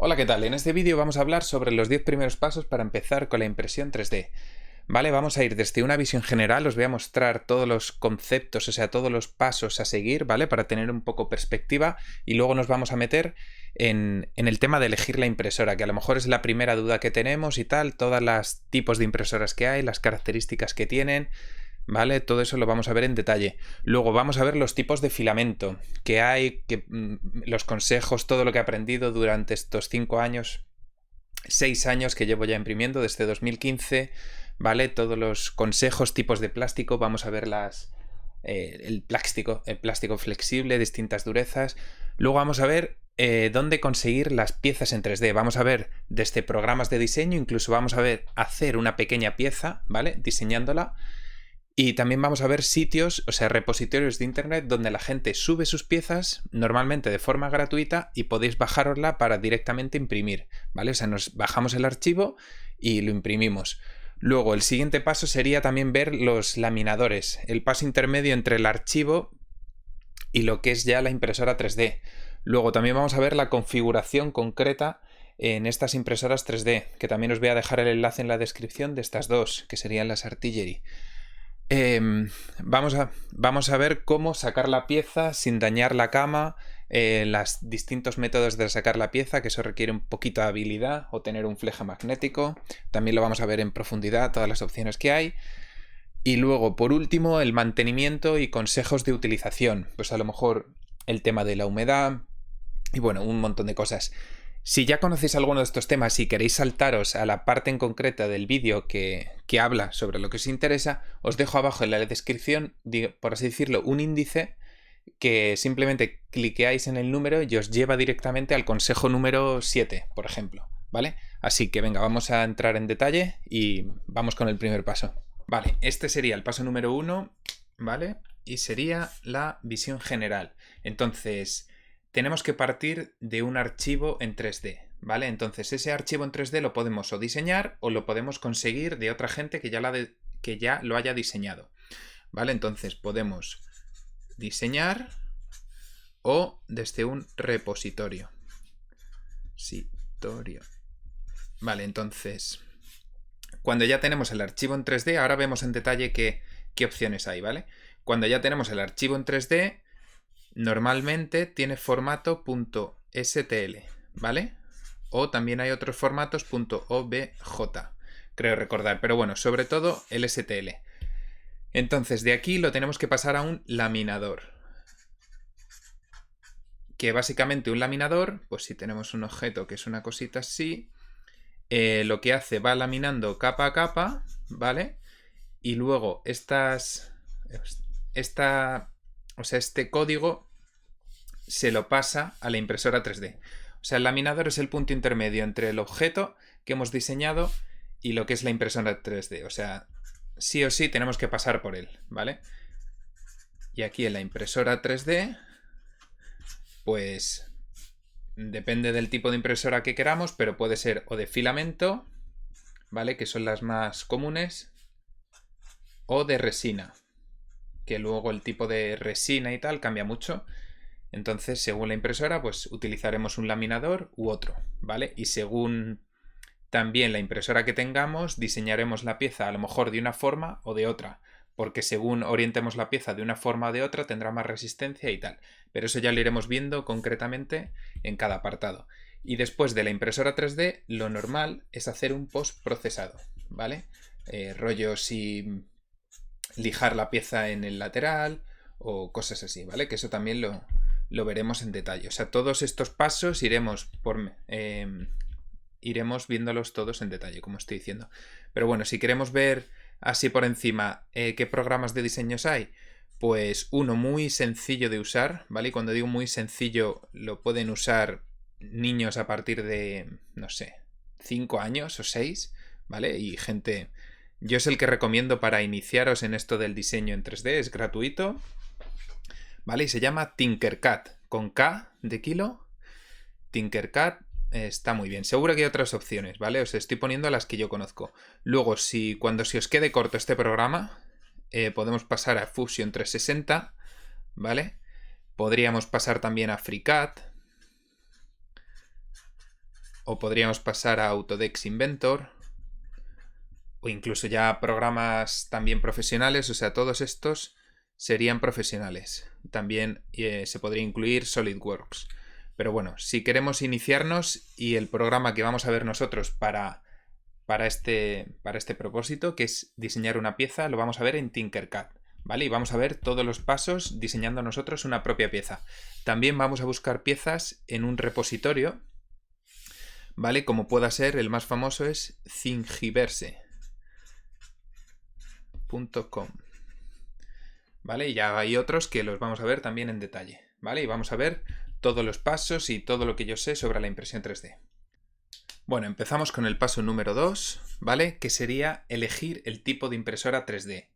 Hola, ¿qué tal? En este vídeo vamos a hablar sobre los 10 primeros pasos para empezar con la impresión 3D. ¿Vale? Vamos a ir desde una visión general, os voy a mostrar todos los conceptos, o sea, todos los pasos a seguir, ¿vale? Para tener un poco perspectiva y luego nos vamos a meter en el tema de elegir la impresora, que a lo mejor es la primera duda que tenemos y tal, todos los tipos de impresoras que hay, las características que tienen, ¿vale? Todo eso lo vamos a ver en detalle. Luego vamos a ver los tipos de filamento que hay, los consejos, todo lo que he aprendido durante estos 5 años, 6 años que llevo ya imprimiendo desde 2015, ¿vale? Todos los consejos, tipos de plástico, vamos a ver el plástico flexible, distintas durezas. Luego vamos a ver dónde conseguir las piezas en 3D. Vamos a ver desde programas de diseño, incluso vamos a ver hacer una pequeña pieza, ¿vale? Diseñándola. Y también vamos a ver sitios, o sea, repositorios de internet donde la gente sube sus piezas, normalmente de forma gratuita, y podéis bajarosla para directamente imprimir, ¿vale? O sea, nos bajamos el archivo y lo imprimimos. Luego, el siguiente paso sería también ver los laminadores, el paso intermedio entre el archivo y lo que es ya la impresora 3D. Luego, también vamos a ver la configuración concreta en estas impresoras 3D, que también os voy a dejar el enlace en la descripción de estas dos, que serían las Artillery. Vamos a ver cómo sacar la pieza sin dañar la cama, los distintos métodos de sacar la pieza, que eso requiere un poquito de habilidad o tener un fleje magnético. También lo vamos a ver en profundidad, todas las opciones que hay. Y luego, por último, el mantenimiento y consejos de utilización. Pues a lo mejor el tema de la humedad y bueno, un montón de cosas. Si ya conocéis alguno de estos temas y queréis saltaros a la parte en concreta del vídeo que habla sobre lo que os interesa, os dejo abajo en la descripción, por así decirlo, un índice que simplemente cliqueáis en el número y os lleva directamente al consejo número 7, por ejemplo, ¿vale? Así que venga, vamos a entrar en detalle y vamos con el primer paso. Vale, este sería el paso número 1, ¿vale? Y sería la visión general. Entonces, tenemos que partir de un archivo en 3D, ¿vale? Entonces ese archivo en 3D lo podemos o diseñar o lo podemos conseguir de otra gente que ya lo haya diseñado, ¿vale? Entonces podemos diseñar o desde un repositorio. Vale, entonces cuando ya tenemos el archivo en 3D, ahora vemos en detalle qué opciones hay, ¿vale? Cuando ya tenemos el archivo en 3D, normalmente tiene formato .stl, ¿vale? O también hay otros formatos .obj, creo recordar, pero bueno, sobre todo el STL. Entonces de aquí lo tenemos que pasar a un laminador. Que básicamente un laminador, pues si tenemos un objeto que es una cosita así, lo que hace va laminando capa a capa, ¿vale? Y luego este código se lo pasa a la impresora 3D. O sea, el laminador es el punto intermedio entre el objeto que hemos diseñado y lo que es la impresora 3D. O sea, sí o sí tenemos que pasar por él, ¿vale? Y aquí en la impresora 3D, pues depende del tipo de impresora que queramos, pero puede ser o de filamento, ¿vale? Que son las más comunes, o de resina, que luego el tipo de resina y tal cambia mucho. Entonces, según la impresora, pues utilizaremos un laminador u otro, ¿vale? Y según también la impresora que tengamos, diseñaremos la pieza a lo mejor de una forma o de otra, porque según orientemos la pieza de una forma o de otra, tendrá más resistencia y tal. Pero eso ya lo iremos viendo concretamente en cada apartado. Y después de la impresora 3D, lo normal es hacer un postprocesado, ¿vale? Rollo si lijar la pieza en el lateral o cosas así, ¿vale? Que eso también lo veremos en detalle. O sea, todos estos pasos iremos viéndolos todos en detalle, como estoy diciendo. Pero bueno, si queremos ver así por encima qué programas de diseños hay, pues uno muy sencillo de usar, ¿vale? Y cuando digo muy sencillo, lo pueden usar niños a partir de, no sé, 5 años o 6, ¿vale? Y gente... Yo es el que recomiendo para iniciaros en esto del diseño en 3D, es gratuito, ¿vale? Y se llama Tinkercad, con K de kilo. Tinkercad está muy bien. Seguro que hay otras opciones, ¿vale? Os estoy poniendo las que yo conozco. Luego, cuando se os quede corto este programa, podemos pasar a Fusion 360, ¿vale? Podríamos pasar también a FreeCAD. o podríamos pasar a Autodesk Inventor, o incluso ya programas también profesionales, o sea, todos estos serían profesionales. También se podría incluir SolidWorks. Pero bueno, si queremos iniciarnos, y el programa que vamos a ver nosotros para este propósito, que es diseñar una pieza, lo vamos a ver en Tinkercad, ¿vale? Y vamos a ver todos los pasos diseñando nosotros una propia pieza. También vamos a buscar piezas en un repositorio, ¿vale? Como pueda ser, el más famoso es thingiverse.com, ¿vale? Y ya hay otros que los vamos a ver también en detalle, ¿vale? Y vamos a ver todos los pasos y todo lo que yo sé sobre la impresión 3D. Bueno, empezamos con el paso número 2, ¿vale? Que sería elegir el tipo de impresora 3D.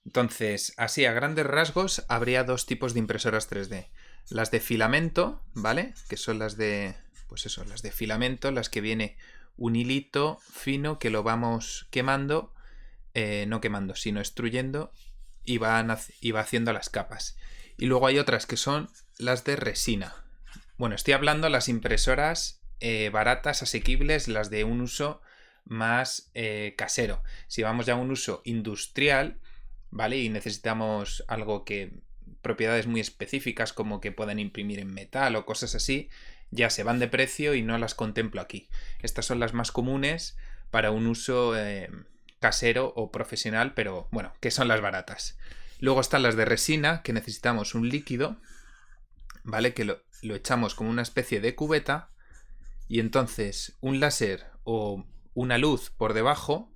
Entonces, así a grandes rasgos, habría dos tipos de impresoras 3D. Las de filamento, ¿vale? Que son las de, pues eso, las de filamento, las que viene un hilito fino que lo vamos quemando, no quemando, sino extruyendo, y va haciendo las capas. Y luego hay otras que son las de resina. Bueno, estoy hablando de las impresoras baratas, asequibles, las de un uso más casero. Si vamos ya a un uso industrial, ¿vale? Y necesitamos algo que, propiedades muy específicas, como que puedan imprimir en metal o cosas así, ya se van de precio y no las contemplo aquí. Estas son las más comunes para un uso casero o profesional, pero bueno, que son las baratas. Luego están las de resina, que necesitamos un líquido, ¿vale? Que lo echamos como una especie de cubeta, y entonces un láser o una luz por debajo,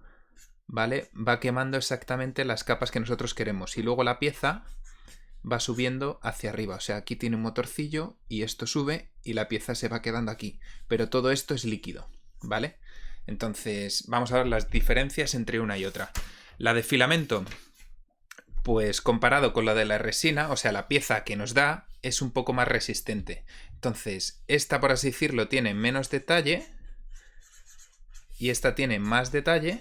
¿vale? Va quemando exactamente las capas que nosotros queremos, y luego la pieza va subiendo hacia arriba. O sea, aquí tiene un motorcillo y esto sube y la pieza se va quedando aquí. Pero todo esto es líquido, ¿vale? Entonces, vamos a ver las diferencias entre una y otra. La de filamento, pues comparado con la de la resina, o sea, la pieza que nos da es un poco más resistente. Entonces, esta, por así decirlo, tiene menos detalle y esta tiene más detalle,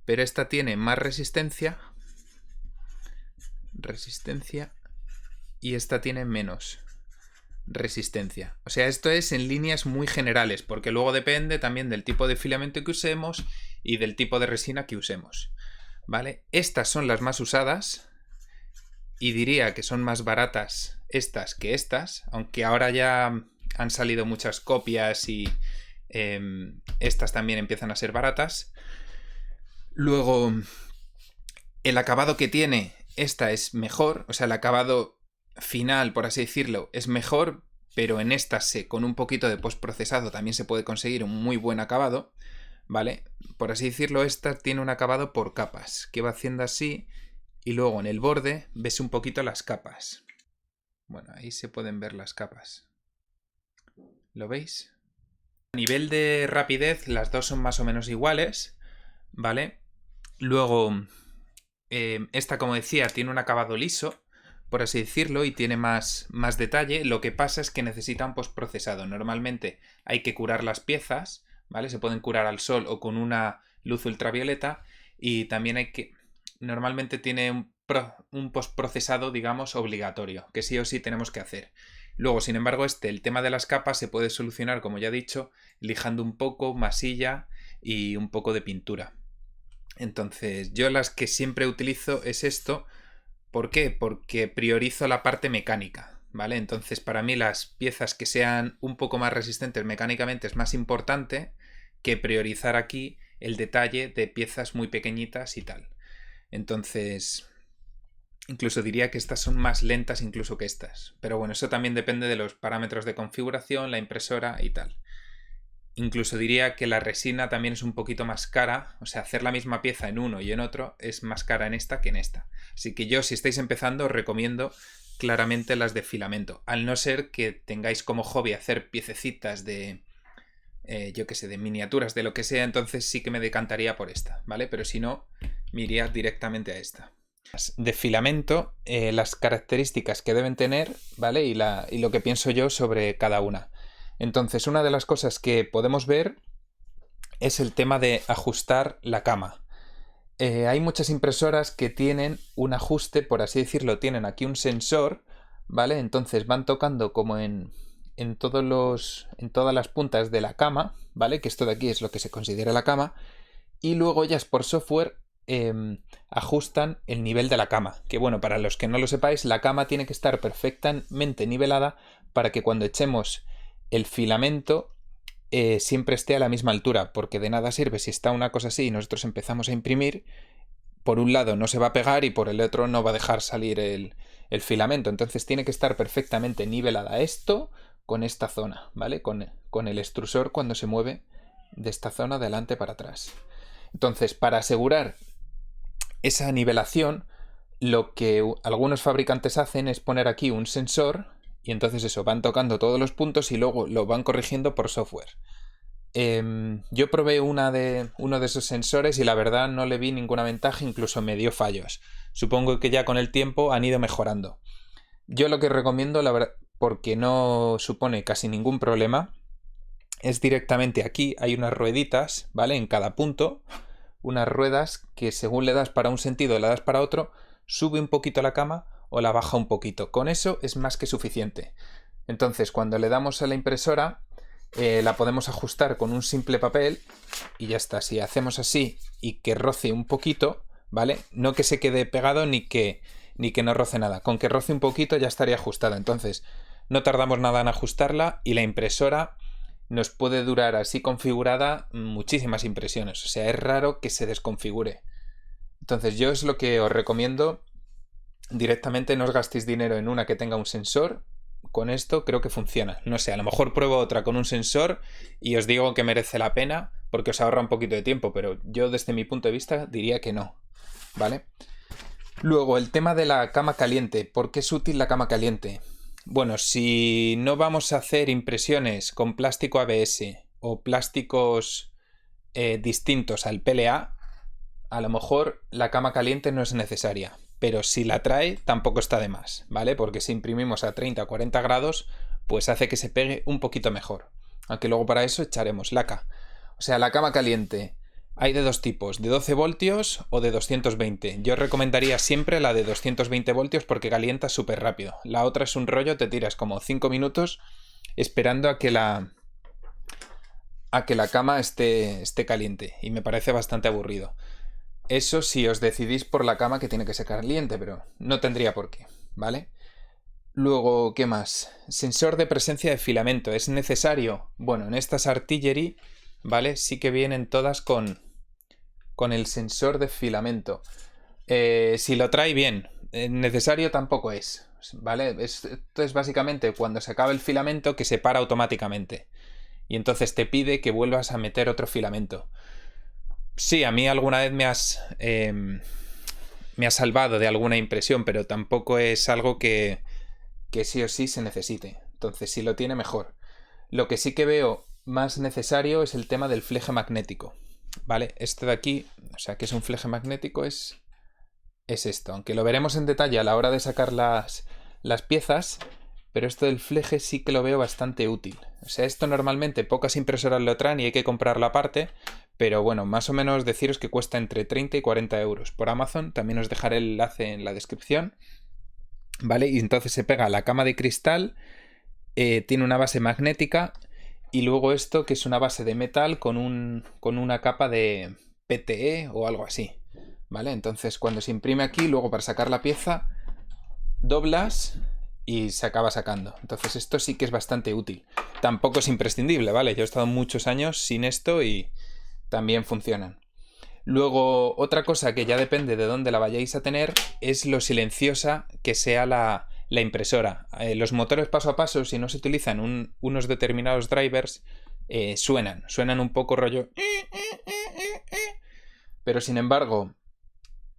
pero esta tiene más resistencia, y esta tiene menos resistencia. O sea, esto es en líneas muy generales, porque luego depende también del tipo de filamento que usemos y del tipo de resina que usemos, ¿vale? Estas son las más usadas y diría que son más baratas estas que estas, aunque ahora ya han salido muchas copias y estas también empiezan a ser baratas. Luego, el acabado que tiene esta es mejor, o sea, el acabado final, por así decirlo, es mejor, pero en esta con un poquito de postprocesado también se puede conseguir un muy buen acabado, ¿vale? Por así decirlo, esta tiene un acabado por capas, que va haciendo así, y luego en el borde ves un poquito las capas. Bueno, ahí se pueden ver las capas. ¿Lo veis? A nivel de rapidez, las dos son más o menos iguales, ¿vale? Luego, esta, como decía, tiene un acabado liso, por así decirlo, y tiene más detalle. Lo que pasa es que necesita un postprocesado. Normalmente hay que curar las piezas, ¿vale? Se pueden curar al sol o con una luz ultravioleta, y también hay que... Normalmente tiene un postprocesado, digamos, obligatorio, que sí o sí tenemos que hacer. Luego, sin embargo, el tema de las capas se puede solucionar, como ya he dicho, lijando un poco, masilla y un poco de pintura. Entonces, yo las que siempre utilizo es esto. ¿Por qué? Porque priorizo la parte mecánica, ¿vale? Entonces, para mí las piezas que sean un poco más resistentes mecánicamente es más importante que priorizar aquí el detalle de piezas muy pequeñitas y tal. Entonces, incluso diría que estas son más lentas incluso que estas. Pero bueno, eso también depende de los parámetros de configuración, la impresora y tal. Incluso diría que la resina también es un poquito más cara, o sea, hacer la misma pieza en uno y en otro es más cara en esta que en esta. Así que yo, si estáis empezando, os recomiendo claramente las de filamento, al no ser que tengáis como hobby hacer piececitas de, yo qué sé, de miniaturas, de lo que sea, entonces sí que me decantaría por esta, ¿vale? Pero si no, me iría directamente a esta. De filamento, las características que deben tener, ¿vale? Y lo que pienso yo sobre cada una. Entonces, una de las cosas que podemos ver es el tema de ajustar la cama. Hay muchas impresoras que tienen un ajuste, por así decirlo, tienen aquí un sensor, ¿vale? Entonces van tocando como en en todas las puntas de la cama, ¿vale? Que esto de aquí es lo que se considera la cama. Y luego ellas por software ajustan el nivel de la cama. Que bueno, para los que no lo sepáis, la cama tiene que estar perfectamente nivelada para que cuando echemos el filamento siempre esté a la misma altura, porque de nada sirve si está una cosa así y nosotros empezamos a imprimir, por un lado no se va a pegar y por el otro no va a dejar salir el filamento. Entonces tiene que estar perfectamente nivelada esto con esta zona, ¿vale? Con el extrusor cuando se mueve de esta zona de adelante para atrás. Entonces, para asegurar esa nivelación, lo que algunos fabricantes hacen es poner aquí un sensor y entonces eso, van tocando todos los puntos y luego lo van corrigiendo por software. Yo probé uno de esos sensores y la verdad no le vi ninguna ventaja, incluso me dio fallos. Supongo que ya con el tiempo han ido mejorando. Yo lo que recomiendo, la verdad, porque no supone casi ningún problema, es directamente aquí, hay unas rueditas, ¿vale? En cada punto, unas ruedas que según le das para un sentido, le das para otro, sube un poquito la cama o la baja un poquito. Con eso es más que suficiente. Entonces, cuando le damos a la impresora, la podemos ajustar con un simple papel y ya está. Si hacemos así y que roce un poquito, ¿vale? No que se quede pegado ni que no roce nada. Con que roce un poquito ya estaría ajustada. Entonces, no tardamos nada en ajustarla y la impresora nos puede durar así configurada muchísimas impresiones. O sea, es raro que se desconfigure. Entonces, yo es lo que os recomiendo. Directamente no os gastéis dinero en una que tenga un sensor. Con esto creo que funciona. No sé, a lo mejor pruebo otra con un sensor y os digo que merece la pena porque os ahorra un poquito de tiempo, pero yo desde mi punto de vista diría que no, ¿vale? Luego, el tema de la cama caliente. ¿Por qué es útil la cama caliente? Bueno, si no vamos a hacer impresiones con plástico ABS o plásticos distintos al PLA, a lo mejor la cama caliente no es necesaria. Pero si la trae, tampoco está de más, ¿vale? Porque si imprimimos a 30 o 40 grados, pues hace que se pegue un poquito mejor. Aunque luego para eso echaremos laca. O sea, la cama caliente hay de dos tipos, de 12 voltios o de 220. Yo recomendaría siempre la de 220 voltios porque calienta súper rápido. La otra es un rollo, te tiras como 5 minutos esperando a que la cama esté caliente. Y me parece bastante aburrido. Eso si os decidís por la cama que tiene que ser caliente, pero no tendría por qué, ¿vale? Luego, ¿qué más? Sensor de presencia de filamento. ¿Es necesario? Bueno, en estas Artillery, ¿vale? Sí que vienen todas con el sensor de filamento. Si lo trae bien, necesario tampoco es, ¿vale? Esto es básicamente cuando se acaba el filamento que se para automáticamente. Y entonces te pide que vuelvas a meter otro filamento. Sí, a mí alguna vez me ha salvado de alguna impresión, pero tampoco es algo que sí o sí se necesite. Entonces, si lo tiene, mejor. Lo que sí que veo más necesario es el tema del fleje magnético. ¿Vale? Esto de aquí, o sea, que es un fleje magnético, es esto. Aunque lo veremos en detalle a la hora de sacar las piezas, pero esto del fleje sí que lo veo bastante útil. O sea, esto normalmente pocas impresoras lo traen y hay que comprarlo aparte, pero bueno, más o menos deciros que cuesta entre 30 y 40 euros por Amazon. También os dejaré el enlace en la descripción. ¿Vale? Y entonces se pega a la cama de cristal, tiene una base magnética y luego esto que es una base de metal con una capa de PTE o algo así. ¿Vale? Entonces cuando se imprime aquí, luego para sacar la pieza, doblas y se acaba sacando. Entonces esto sí que es bastante útil. Tampoco es imprescindible, ¿vale? Yo he estado muchos años sin esto y también funcionan. Luego, otra cosa que ya depende de dónde la vayáis a tener es lo silenciosa que sea la impresora. Los motores paso a paso, si no se utilizan unos determinados drivers, suenan un poco rollo. Pero sin embargo,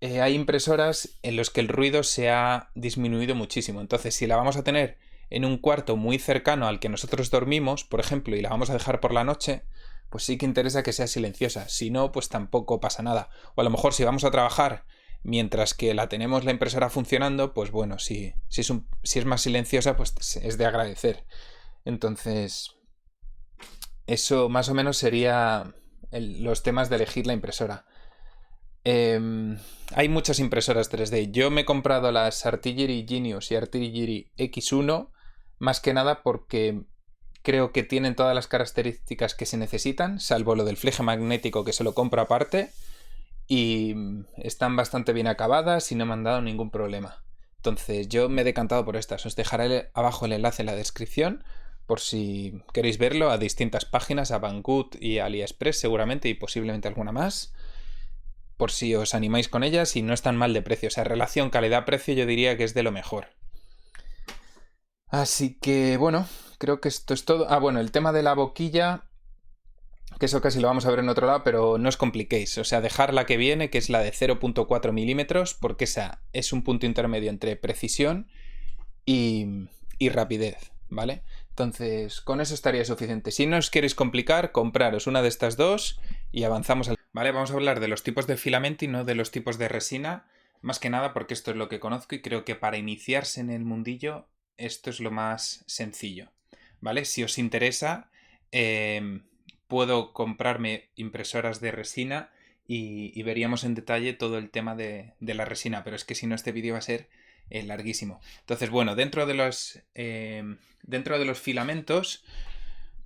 hay impresoras en los que el ruido se ha disminuido muchísimo. Entonces, si la vamos a tener en un cuarto muy cercano al que nosotros dormimos, por ejemplo, y la vamos a dejar por la noche, pues sí que interesa que sea silenciosa. Si no, pues tampoco pasa nada. O a lo mejor si vamos a trabajar mientras que la tenemos la impresora funcionando, pues bueno, si es más silenciosa, pues es de agradecer. Entonces, eso más o menos sería los temas de elegir la impresora. Hay muchas impresoras 3D. Yo me he comprado las Artillery Genius y Artillery X1 más que nada porque creo que tienen todas las características que se necesitan, salvo lo del fleje magnético que se lo compro aparte, y están bastante bien acabadas y no me han dado ningún problema. Entonces yo me he decantado por estas. Os dejaré abajo el enlace en la descripción por si queréis verlo, a distintas páginas, a Banggood y a AliExpress seguramente, y posiblemente alguna más, por si os animáis con ellas y no están mal de precio. O sea, relación calidad-precio yo diría que es de lo mejor. Así que bueno, creo que esto es todo. Ah, bueno, el tema de la boquilla, que eso casi lo vamos a ver en otro lado, pero no os compliquéis. O sea, dejar la que viene, que es la de 0.4 milímetros, porque esa es un punto intermedio entre precisión y rapidez, ¿vale? Entonces, con eso estaría suficiente. Si no os queréis complicar, compraros una de estas dos y avanzamos al... Vale, vamos a hablar de los tipos de filamento y no de los tipos de resina, más que nada porque esto es lo que conozco y creo que para iniciarse en el mundillo esto es lo más sencillo, ¿vale? Si os interesa, puedo comprarme impresoras de resina y veríamos en detalle todo el tema de la resina, pero es que si no este vídeo va a ser larguísimo. Entonces, bueno, dentro de los filamentos,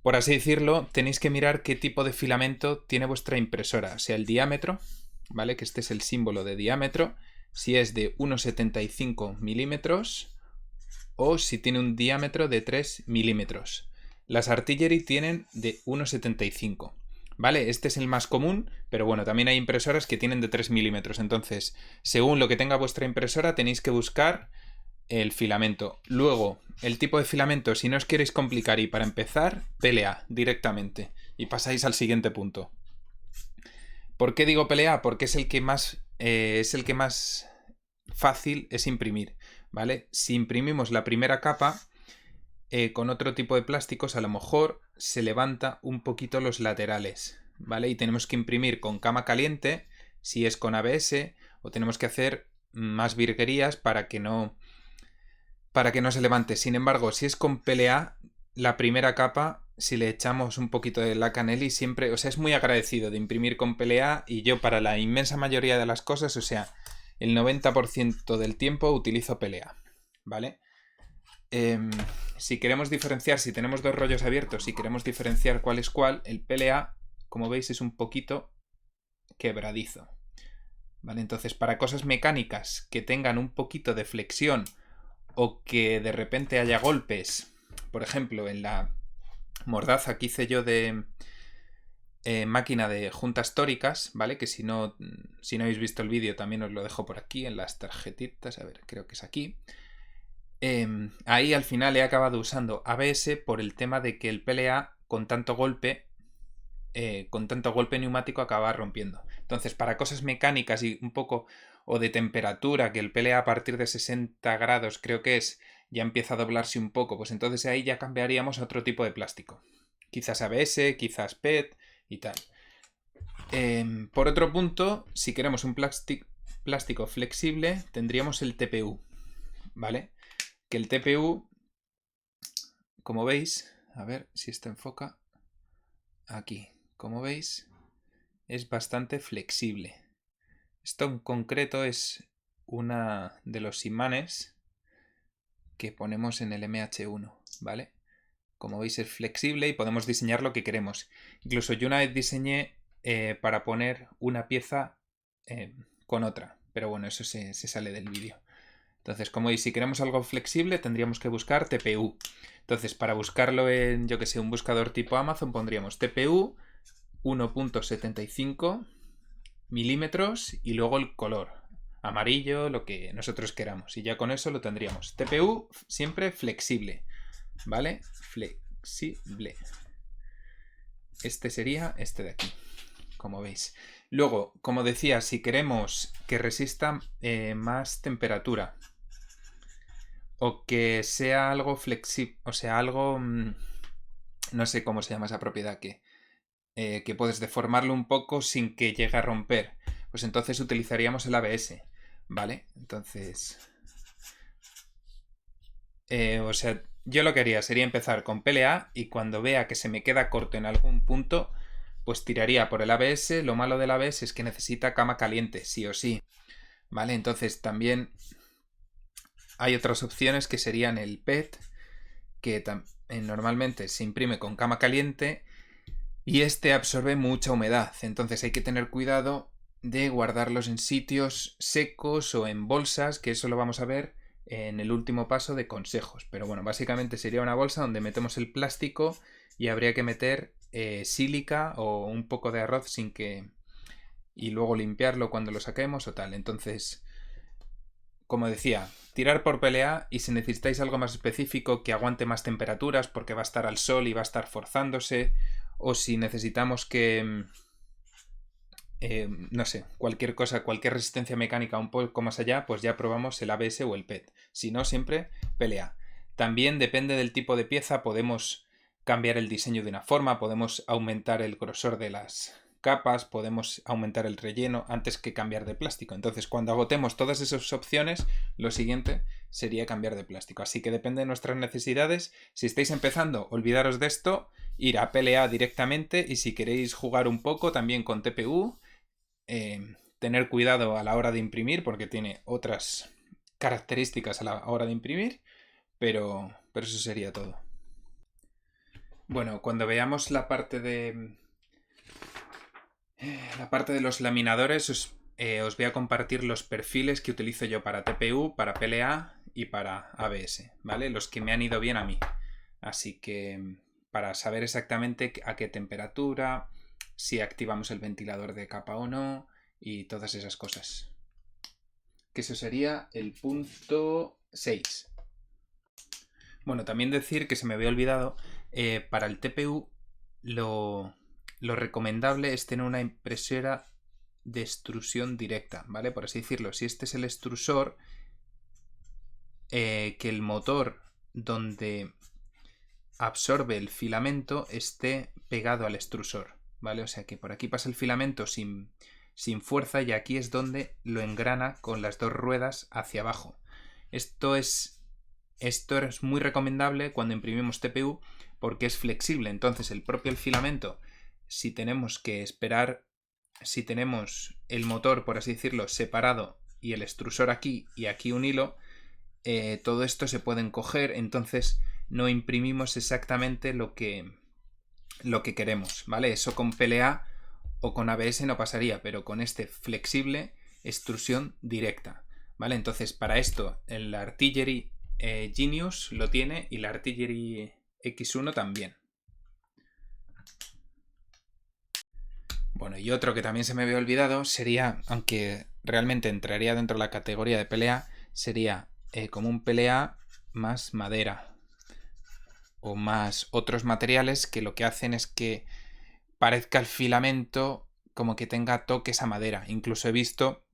por así decirlo, tenéis que mirar qué tipo de filamento tiene vuestra impresora, o sea, el diámetro, ¿vale? Que este es el símbolo de diámetro, si es de 1,75 milímetros o si tiene un diámetro de 3 milímetros. Las Artillery tienen de 1,75. ¿Vale? Este es el más común, pero bueno, también hay impresoras que tienen de 3 milímetros. Entonces, según lo que tenga vuestra impresora, tenéis que buscar el filamento. Luego, el tipo de filamento, si no os queréis complicar y para empezar, PLA directamente. Y pasáis al siguiente punto. ¿Por qué digo PLA? Porque es el que más fácil es imprimir, ¿vale? Si imprimimos la primera capa con otro tipo de plásticos, a lo mejor se levanta un poquito los laterales, ¿vale? Y tenemos que imprimir con cama caliente, si es con ABS, o tenemos que hacer más virguerías para que no se levante. Sin embargo, si es con PLA, la primera capa, si le echamos un poquito de laca Nelly, siempre, o sea, es muy agradecido de imprimir con PLA, y yo para la inmensa mayoría de las cosas, o sea, el 90% del tiempo utilizo PLA, ¿vale? Si queremos diferenciar, si tenemos dos rollos abiertos, si queremos diferenciar cuál es cuál, el PLA, como veis, es un poquito quebradizo, ¿vale? Entonces, para cosas mecánicas que tengan un poquito de flexión o que de repente haya golpes, por ejemplo, en la mordaza que hice yo de máquina de juntas tóricas, ¿vale? Que si no habéis visto el vídeo también os lo dejo por aquí en las tarjetitas, a ver, creo que es aquí. Ahí al final he acabado usando ABS por el tema de que el PLA con tanto golpe neumático acaba rompiendo. Entonces, para cosas mecánicas y un poco o de temperatura, que el PLA a partir de 60 grados creo que ya empieza a doblarse un poco, pues entonces ahí ya cambiaríamos a otro tipo de plástico. Quizás ABS, quizás PET y tal. Por otro punto, si queremos un plástico flexible, tendríamos el TPU, ¿vale? Que el TPU, como veis, a ver si esto enfoca, aquí, como veis, es bastante flexible. Esto en concreto es una de los imanes que ponemos en el MH1, ¿vale? Como veis es flexible y podemos diseñar lo que queremos. Incluso yo una vez diseñé para poner una pieza con otra, pero bueno, eso se sale del vídeo. Entonces, como veis, si queremos algo flexible tendríamos que buscar TPU. Entonces, para buscarlo en, yo que sé, un buscador tipo Amazon pondríamos TPU 1.75 milímetros y luego el color, amarillo, lo que nosotros queramos. Y ya con eso lo tendríamos. TPU siempre flexible, ¿vale? Flexible. Este sería este de aquí, como veis. Luego, como decía, si queremos que resista más temperatura o que sea algo flexible, o sea, algo... no sé cómo se llama esa propiedad, que puedes deformarlo un poco sin que llegue a romper, pues entonces utilizaríamos el ABS, ¿vale? Entonces... o sea, yo lo que haría sería empezar con PLA y cuando vea que se me queda corto en algún punto, pues tiraría por el ABS. Lo malo del ABS es que necesita cama caliente, sí o sí, ¿vale? Entonces también hay otras opciones que serían el PET, que normalmente se imprime con cama caliente y este absorbe mucha humedad. Entonces hay que tener cuidado de guardarlos en sitios secos o en bolsas, que eso lo vamos a ver en el último paso de consejos. Pero bueno, básicamente sería una bolsa donde metemos el plástico y habría que meter sílica o un poco de arroz sin que... y luego limpiarlo cuando lo saquemos o tal. Entonces, como decía, tirar por PLA, y si necesitáis algo más específico que aguante más temperaturas porque va a estar al sol y va a estar forzándose, o si necesitamos que... no sé, cualquier cosa, cualquier resistencia mecánica un poco más allá, pues ya probamos el ABS o el PET. Si no, siempre PLA. También depende del tipo de pieza, podemos cambiar el diseño de una forma, podemos aumentar el grosor de las capas, podemos aumentar el relleno antes que cambiar de plástico. Entonces, cuando agotemos todas esas opciones, lo siguiente sería cambiar de plástico. Así que depende de nuestras necesidades. Si estáis empezando, olvidaros de esto, ir a PLA directamente, y si queréis jugar un poco también con TPU, tener cuidado a la hora de imprimir porque tiene otras características a la hora de imprimir, pero eso sería todo. Bueno, cuando veamos la parte de los laminadores, os voy a compartir los perfiles que utilizo yo para TPU, para PLA y para ABS, ¿vale? Los que me han ido bien a mí. Así que para saber exactamente a qué temperatura, si activamos el ventilador de capa o no, y todas esas cosas. Que eso sería el punto 6. Bueno, también decir que se me había olvidado, para el TPU lo recomendable es tener una impresora de extrusión directa, ¿vale? Por así decirlo, si este es el extrusor, que el motor donde absorbe el filamento esté pegado al extrusor, ¿vale? O sea que por aquí pasa el filamento sin fuerza y aquí es donde lo engrana con las dos ruedas hacia abajo. Esto es muy recomendable cuando imprimimos TPU porque es flexible. Entonces el propio filamento, si tenemos que esperar, si tenemos el motor, por así decirlo, separado y el extrusor aquí y aquí un hilo, todo esto se puede encoger, entonces no imprimimos exactamente lo que queremos, ¿vale? Eso con PLA o con ABS no pasaría, pero con este flexible, extrusión directa, ¿vale? Entonces para esto el Artillery Genius lo tiene y la Artillery X1 también. Bueno, y otro que también se me había olvidado sería, aunque realmente entraría dentro de la categoría de PLA, sería como un PLA más madera o más otros materiales que lo que hacen es que parezca el filamento como que tenga toques a madera. Incluso he visto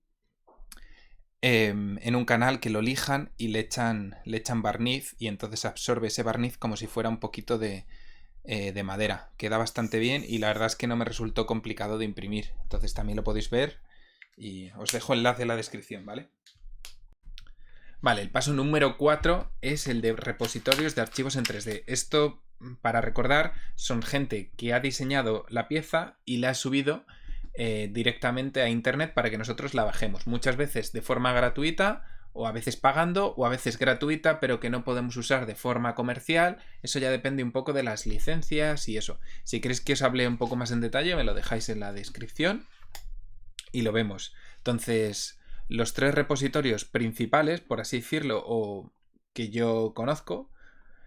en un canal que lo lijan y le echan barniz y entonces absorbe ese barniz como si fuera un poquito de madera. Queda bastante bien y la verdad es que no me resultó complicado de imprimir. Entonces también lo podéis ver y os dejo enlace en la descripción, ¿vale? Vale, el paso número 4 es el de repositorios de archivos en 3D. Esto, para recordar, son gente que ha diseñado la pieza y la ha subido directamente a internet para que nosotros la bajemos. Muchas veces de forma gratuita, o a veces pagando, o a veces gratuita, pero que no podemos usar de forma comercial. Eso ya depende un poco de las licencias y eso. Si queréis que os hable un poco más en detalle, me lo dejáis en la descripción y lo vemos. Entonces, los 3 repositorios principales, por así decirlo, o que yo conozco.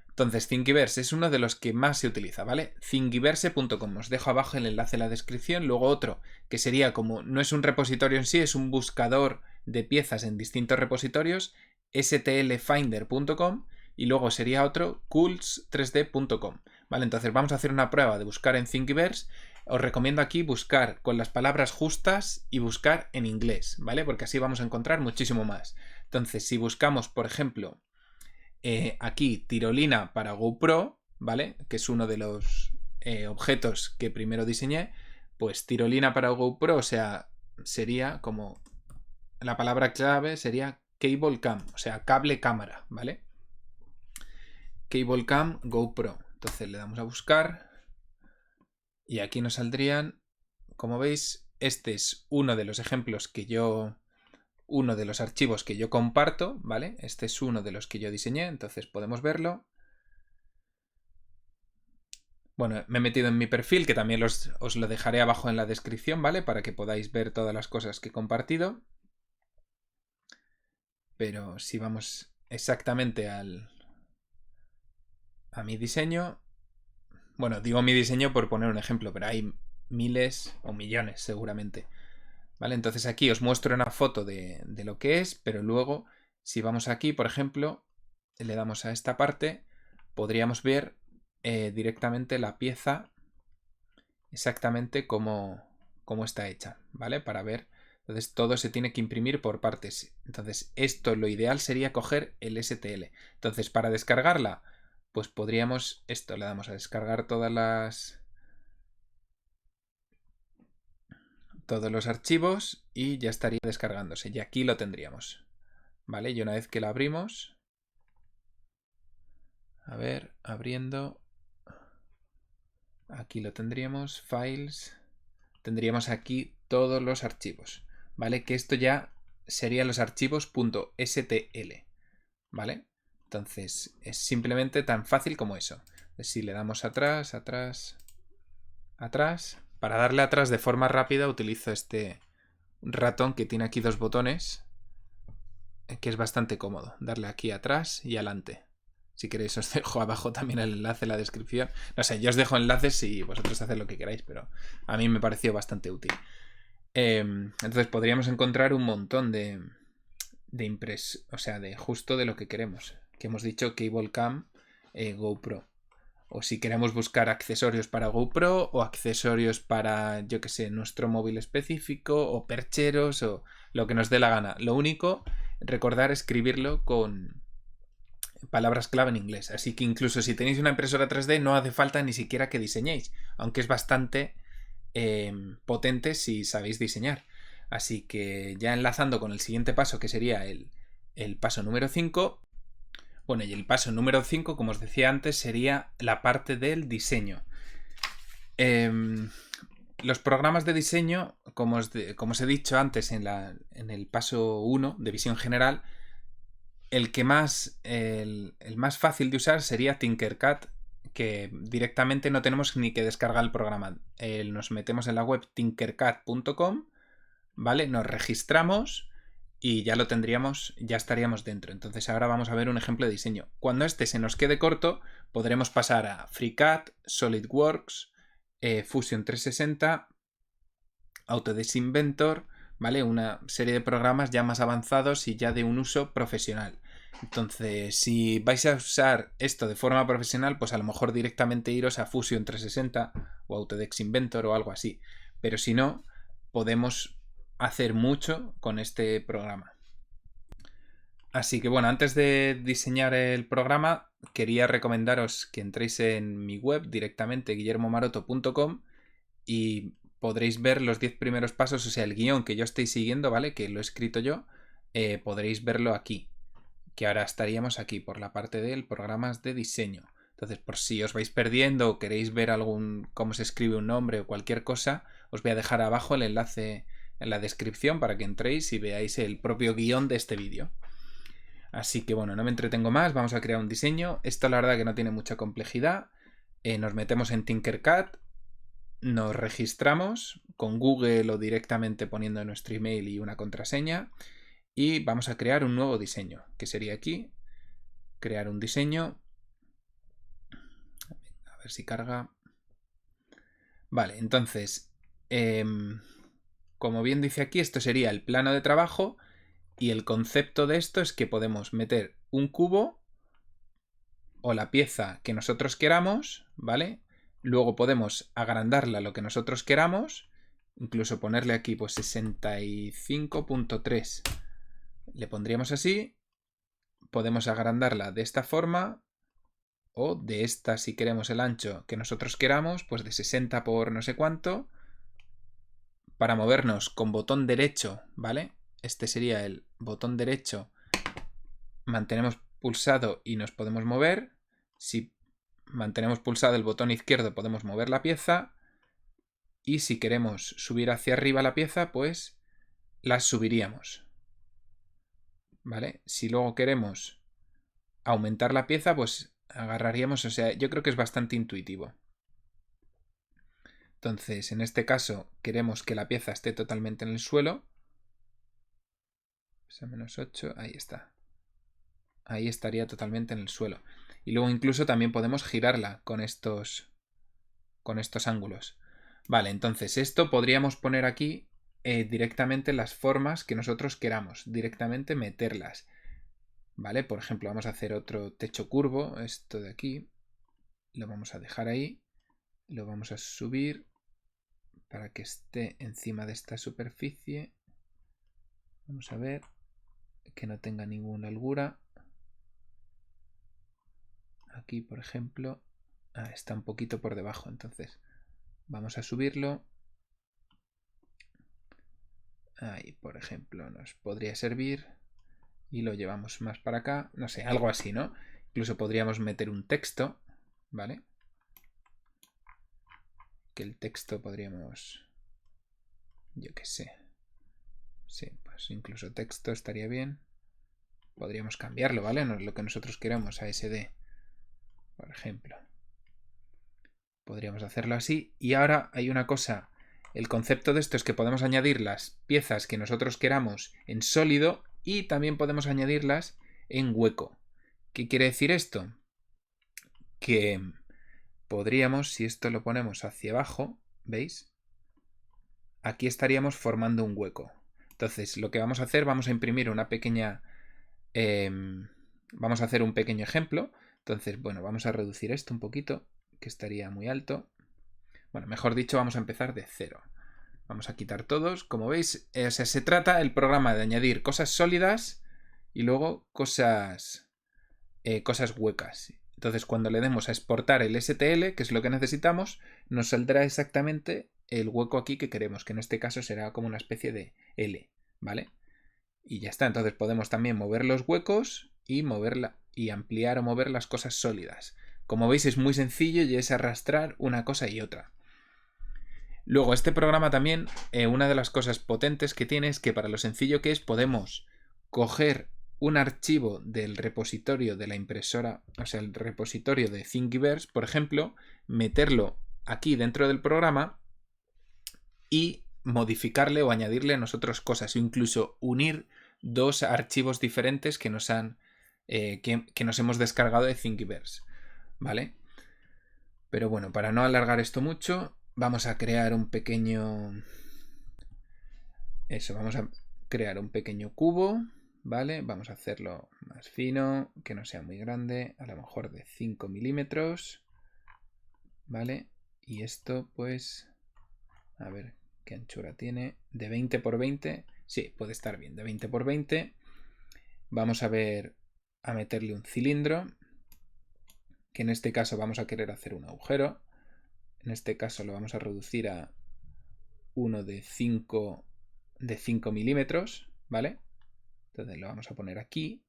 Entonces, Thingiverse es uno de los que más se utiliza, ¿vale? Thingiverse.com. Os dejo abajo el enlace en la descripción. Luego otro, que sería como, no es un repositorio en sí, es un buscador de piezas en distintos repositorios, stlfinder.com. Y luego sería otro, cools3d.com. ¿Vale? Entonces vamos a hacer una prueba de buscar en Thingiverse. Os recomiendo aquí buscar con las palabras justas y buscar en inglés, ¿vale? Porque así vamos a encontrar muchísimo más. Entonces, si buscamos, por ejemplo, aquí tirolina para GoPro, ¿vale? Que es uno de los objetos que primero diseñé, pues tirolina para GoPro, o sea, sería como la palabra clave sería cable cam, o sea, cable cámara, ¿vale? Cable cam GoPro. Entonces le damos a buscar y aquí nos saldrían, como veis, este es uno de los ejemplos que yo, uno de los archivos que yo comparto, ¿vale? Este es uno de los que yo diseñé, entonces podemos verlo. Bueno, me he metido en mi perfil, que también os lo dejaré abajo en la descripción, ¿vale? Para que podáis ver todas las cosas que he compartido. Pero si vamos exactamente a mi diseño... Bueno, digo mi diseño por poner un ejemplo, pero hay miles o millones seguramente. ¿Vale? Entonces aquí os muestro una foto de lo que es, pero luego, si vamos aquí, por ejemplo, le damos a esta parte, podríamos ver directamente la pieza exactamente cómo está hecha, ¿vale? Para ver. Entonces todo se tiene que imprimir por partes. Entonces esto lo ideal sería coger el STL. Entonces para descargarla, pues podríamos, esto le damos a descargar todos los archivos y ya estaría descargándose. Y aquí lo tendríamos, ¿vale? Y una vez que lo abrimos, a ver, abriendo, aquí lo tendríamos, files, tendríamos aquí todos los archivos, ¿vale? Que esto ya serían los archivos .stl, ¿vale? Entonces es simplemente tan fácil como eso. Si le damos atrás, atrás, atrás, para darle atrás de forma rápida utilizo este ratón que tiene aquí dos botones, que es bastante cómodo, darle aquí atrás y adelante. Si queréis os dejo abajo también el enlace en la descripción. No sé, yo os dejo enlaces y vosotros haced lo que queráis, pero a mí me pareció bastante útil. Entonces podríamos encontrar un montón de o sea, de justo de lo que queremos. Que hemos dicho Cable Cam, GoPro. O si queremos buscar accesorios para GoPro o accesorios para, yo que sé, nuestro móvil específico o percheros o lo que nos dé la gana. Lo único, recordar escribirlo con palabras clave en inglés. Así que incluso si tenéis una impresora 3D no hace falta ni siquiera que diseñéis, aunque es bastante potente si sabéis diseñar. Así que ya enlazando con el siguiente paso, que sería el paso número 5. Bueno, y el paso número 5, como os decía antes, sería la parte del diseño. Los programas de diseño, como os he dicho antes en el paso 1 de visión general, el más fácil de usar sería Tinkercad, que directamente no tenemos ni que descargar el programa. Nos metemos en la web tinkercad.com, ¿vale? Nos registramos y ya lo tendríamos, ya estaríamos dentro. Entonces ahora vamos a ver un ejemplo de diseño. Cuando este se nos quede corto, podremos pasar a FreeCAD, SolidWorks, Fusion 360, Autodesk Inventor, ¿vale? Una serie de programas ya más avanzados y ya de un uso profesional. Entonces, si vais a usar esto de forma profesional, pues a lo mejor directamente iros a Fusion 360 o Autodesk Inventor o algo así. Pero si no, podemos hacer mucho con este programa. Así que bueno, antes de diseñar el programa, quería recomendaros que entréis en mi web directamente, guillermomaroto.com, y podréis ver los 10 primeros pasos, o sea, el guión que yo estoy siguiendo, ¿vale? Que lo he escrito yo, podréis verlo aquí, que ahora estaríamos aquí por la parte de programas de diseño. Entonces, por si os vais perdiendo o queréis ver cómo se escribe un nombre o cualquier cosa, os voy a dejar abajo el enlace en la descripción para que entréis y veáis el propio guión de este vídeo. Así que bueno, no me entretengo más, vamos a crear un diseño. Esto la verdad que no tiene mucha complejidad. Nos metemos en Tinkercad, nos registramos con Google o directamente poniendo nuestro email y una contraseña y vamos a crear un nuevo diseño, que sería aquí, crear un diseño. A ver si carga. Vale, entonces, como bien dice aquí, esto sería el plano de trabajo y el concepto de esto es que podemos meter un cubo o la pieza que nosotros queramos, ¿vale? Luego podemos agrandarla a lo que nosotros queramos, incluso ponerle aquí pues 65.3. Le pondríamos así, podemos agrandarla de esta forma o de esta si queremos el ancho que nosotros queramos, pues de 60 por no sé cuánto, para movernos con botón derecho, ¿vale? Este sería el botón derecho, mantenemos pulsado y nos podemos mover. Si mantenemos pulsado el botón izquierdo podemos mover la pieza y si queremos subir hacia arriba la pieza pues la subiríamos, ¿vale? Si luego queremos aumentar la pieza pues agarraríamos, o sea, yo creo que es bastante intuitivo. Entonces, en este caso, queremos que la pieza esté totalmente en el suelo. Pues a -8, ahí está. Ahí estaría totalmente en el suelo. Y luego incluso también podemos girarla con estos ángulos. Vale, entonces esto podríamos poner aquí directamente las formas que nosotros queramos, directamente meterlas. Vale, por ejemplo, vamos a hacer otro techo curvo, esto de aquí, lo vamos a dejar ahí, lo vamos a subir para que esté encima de esta superficie. Vamos a ver que no tenga ninguna holgura. Aquí, por ejemplo, está un poquito por debajo, entonces vamos a subirlo. Ahí, por ejemplo, nos podría servir y lo llevamos más para acá, no sé, algo así, ¿no? Incluso podríamos meter un texto, ¿vale? Que el texto podríamos, yo qué sé, sí, pues incluso texto estaría bien. Podríamos cambiarlo, ¿vale? No es lo que nosotros queramos, ASD, por ejemplo. Podríamos hacerlo así. Y ahora hay una cosa. El concepto de esto es que podemos añadir las piezas que nosotros queramos en sólido y también podemos añadirlas en hueco. ¿Qué quiere decir esto? Que podríamos, si esto lo ponemos hacia abajo, ¿veis? Aquí estaríamos formando un hueco. Entonces, lo que vamos a hacer, vamos a imprimir una pequeña... vamos a hacer un pequeño ejemplo. Entonces, bueno, vamos a reducir esto un poquito, que estaría muy alto. Bueno, mejor dicho, vamos a empezar de cero. Vamos a quitar todos. Como veis, o sea, se trata el programa de añadir cosas sólidas y luego cosas huecas. Entonces, cuando le demos a exportar el STL, que es lo que necesitamos, nos saldrá exactamente el hueco aquí que queremos, que en este caso será como una especie de L, ¿vale? Y ya está. Entonces podemos también mover los huecos y ampliar o mover las cosas sólidas. Como veis, es muy sencillo y es arrastrar una cosa y otra. Luego, este programa también, una de las cosas potentes que tiene es que para lo sencillo que es, podemos coger un archivo del repositorio de la impresora, o sea, el repositorio de Thingiverse, por ejemplo, meterlo aquí dentro del programa y modificarle o añadirle a nosotros cosas, o incluso unir dos archivos diferentes que nos hemos descargado de Thingiverse, ¿vale? Pero bueno, para no alargar esto mucho, vamos a crear un pequeño... vamos a crear un pequeño cubo, ¿vale? Vamos a hacerlo más fino, que no sea muy grande, a lo mejor de 5 milímetros, ¿vale? Y esto, pues, a ver qué anchura tiene, de 20 por 20, sí, puede estar bien, de 20 por 20. Vamos a meterle un cilindro, que en este caso vamos a querer hacer un agujero. En este caso lo vamos a reducir a uno de 5 milímetros, ¿vale? Entonces lo vamos a poner aquí.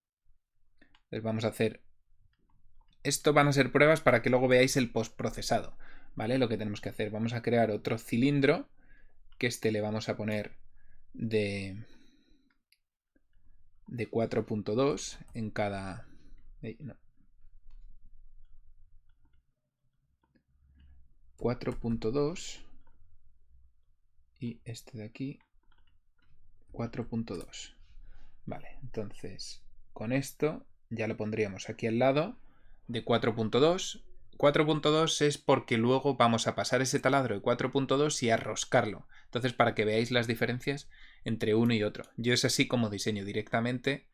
Entonces vamos a hacer... Esto van a ser pruebas para que luego veáis el postprocesado, ¿vale? Lo que tenemos que hacer. Vamos a crear otro cilindro, que le vamos a poner de 4.2 en cada... No. 4.2 y este de aquí 4.2. Vale, entonces con esto ya lo pondríamos aquí al lado de 4.2. 4.2 es porque luego vamos a pasar ese taladro de 4.2 y a roscarlo. Entonces, para que veáis las diferencias entre uno y otro. Yo es así como diseño directamente.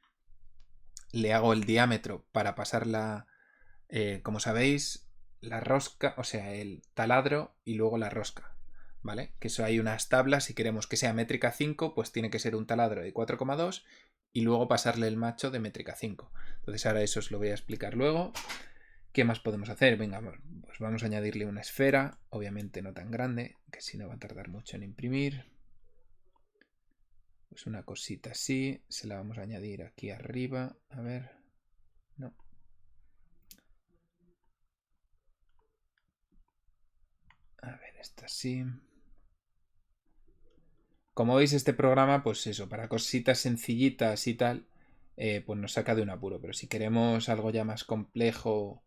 Le hago el diámetro para pasar como sabéis, la rosca, o sea, el taladro y luego la rosca. ¿Vale? Que eso hay unas tablas, si queremos que sea métrica 5, pues tiene que ser un taladro de 4,2 y luego pasarle el macho de métrica 5. Entonces ahora eso os lo voy a explicar luego. ¿Qué más podemos hacer? Venga, pues vamos a añadirle una esfera, obviamente no tan grande, que si no va a tardar mucho en imprimir. Pues una cosita así, se la vamos a añadir aquí arriba, a ver, no. A ver, esta así. Como veis, este programa, pues eso, para cositas sencillitas y tal, pues nos saca de un apuro. Pero si queremos algo ya más complejo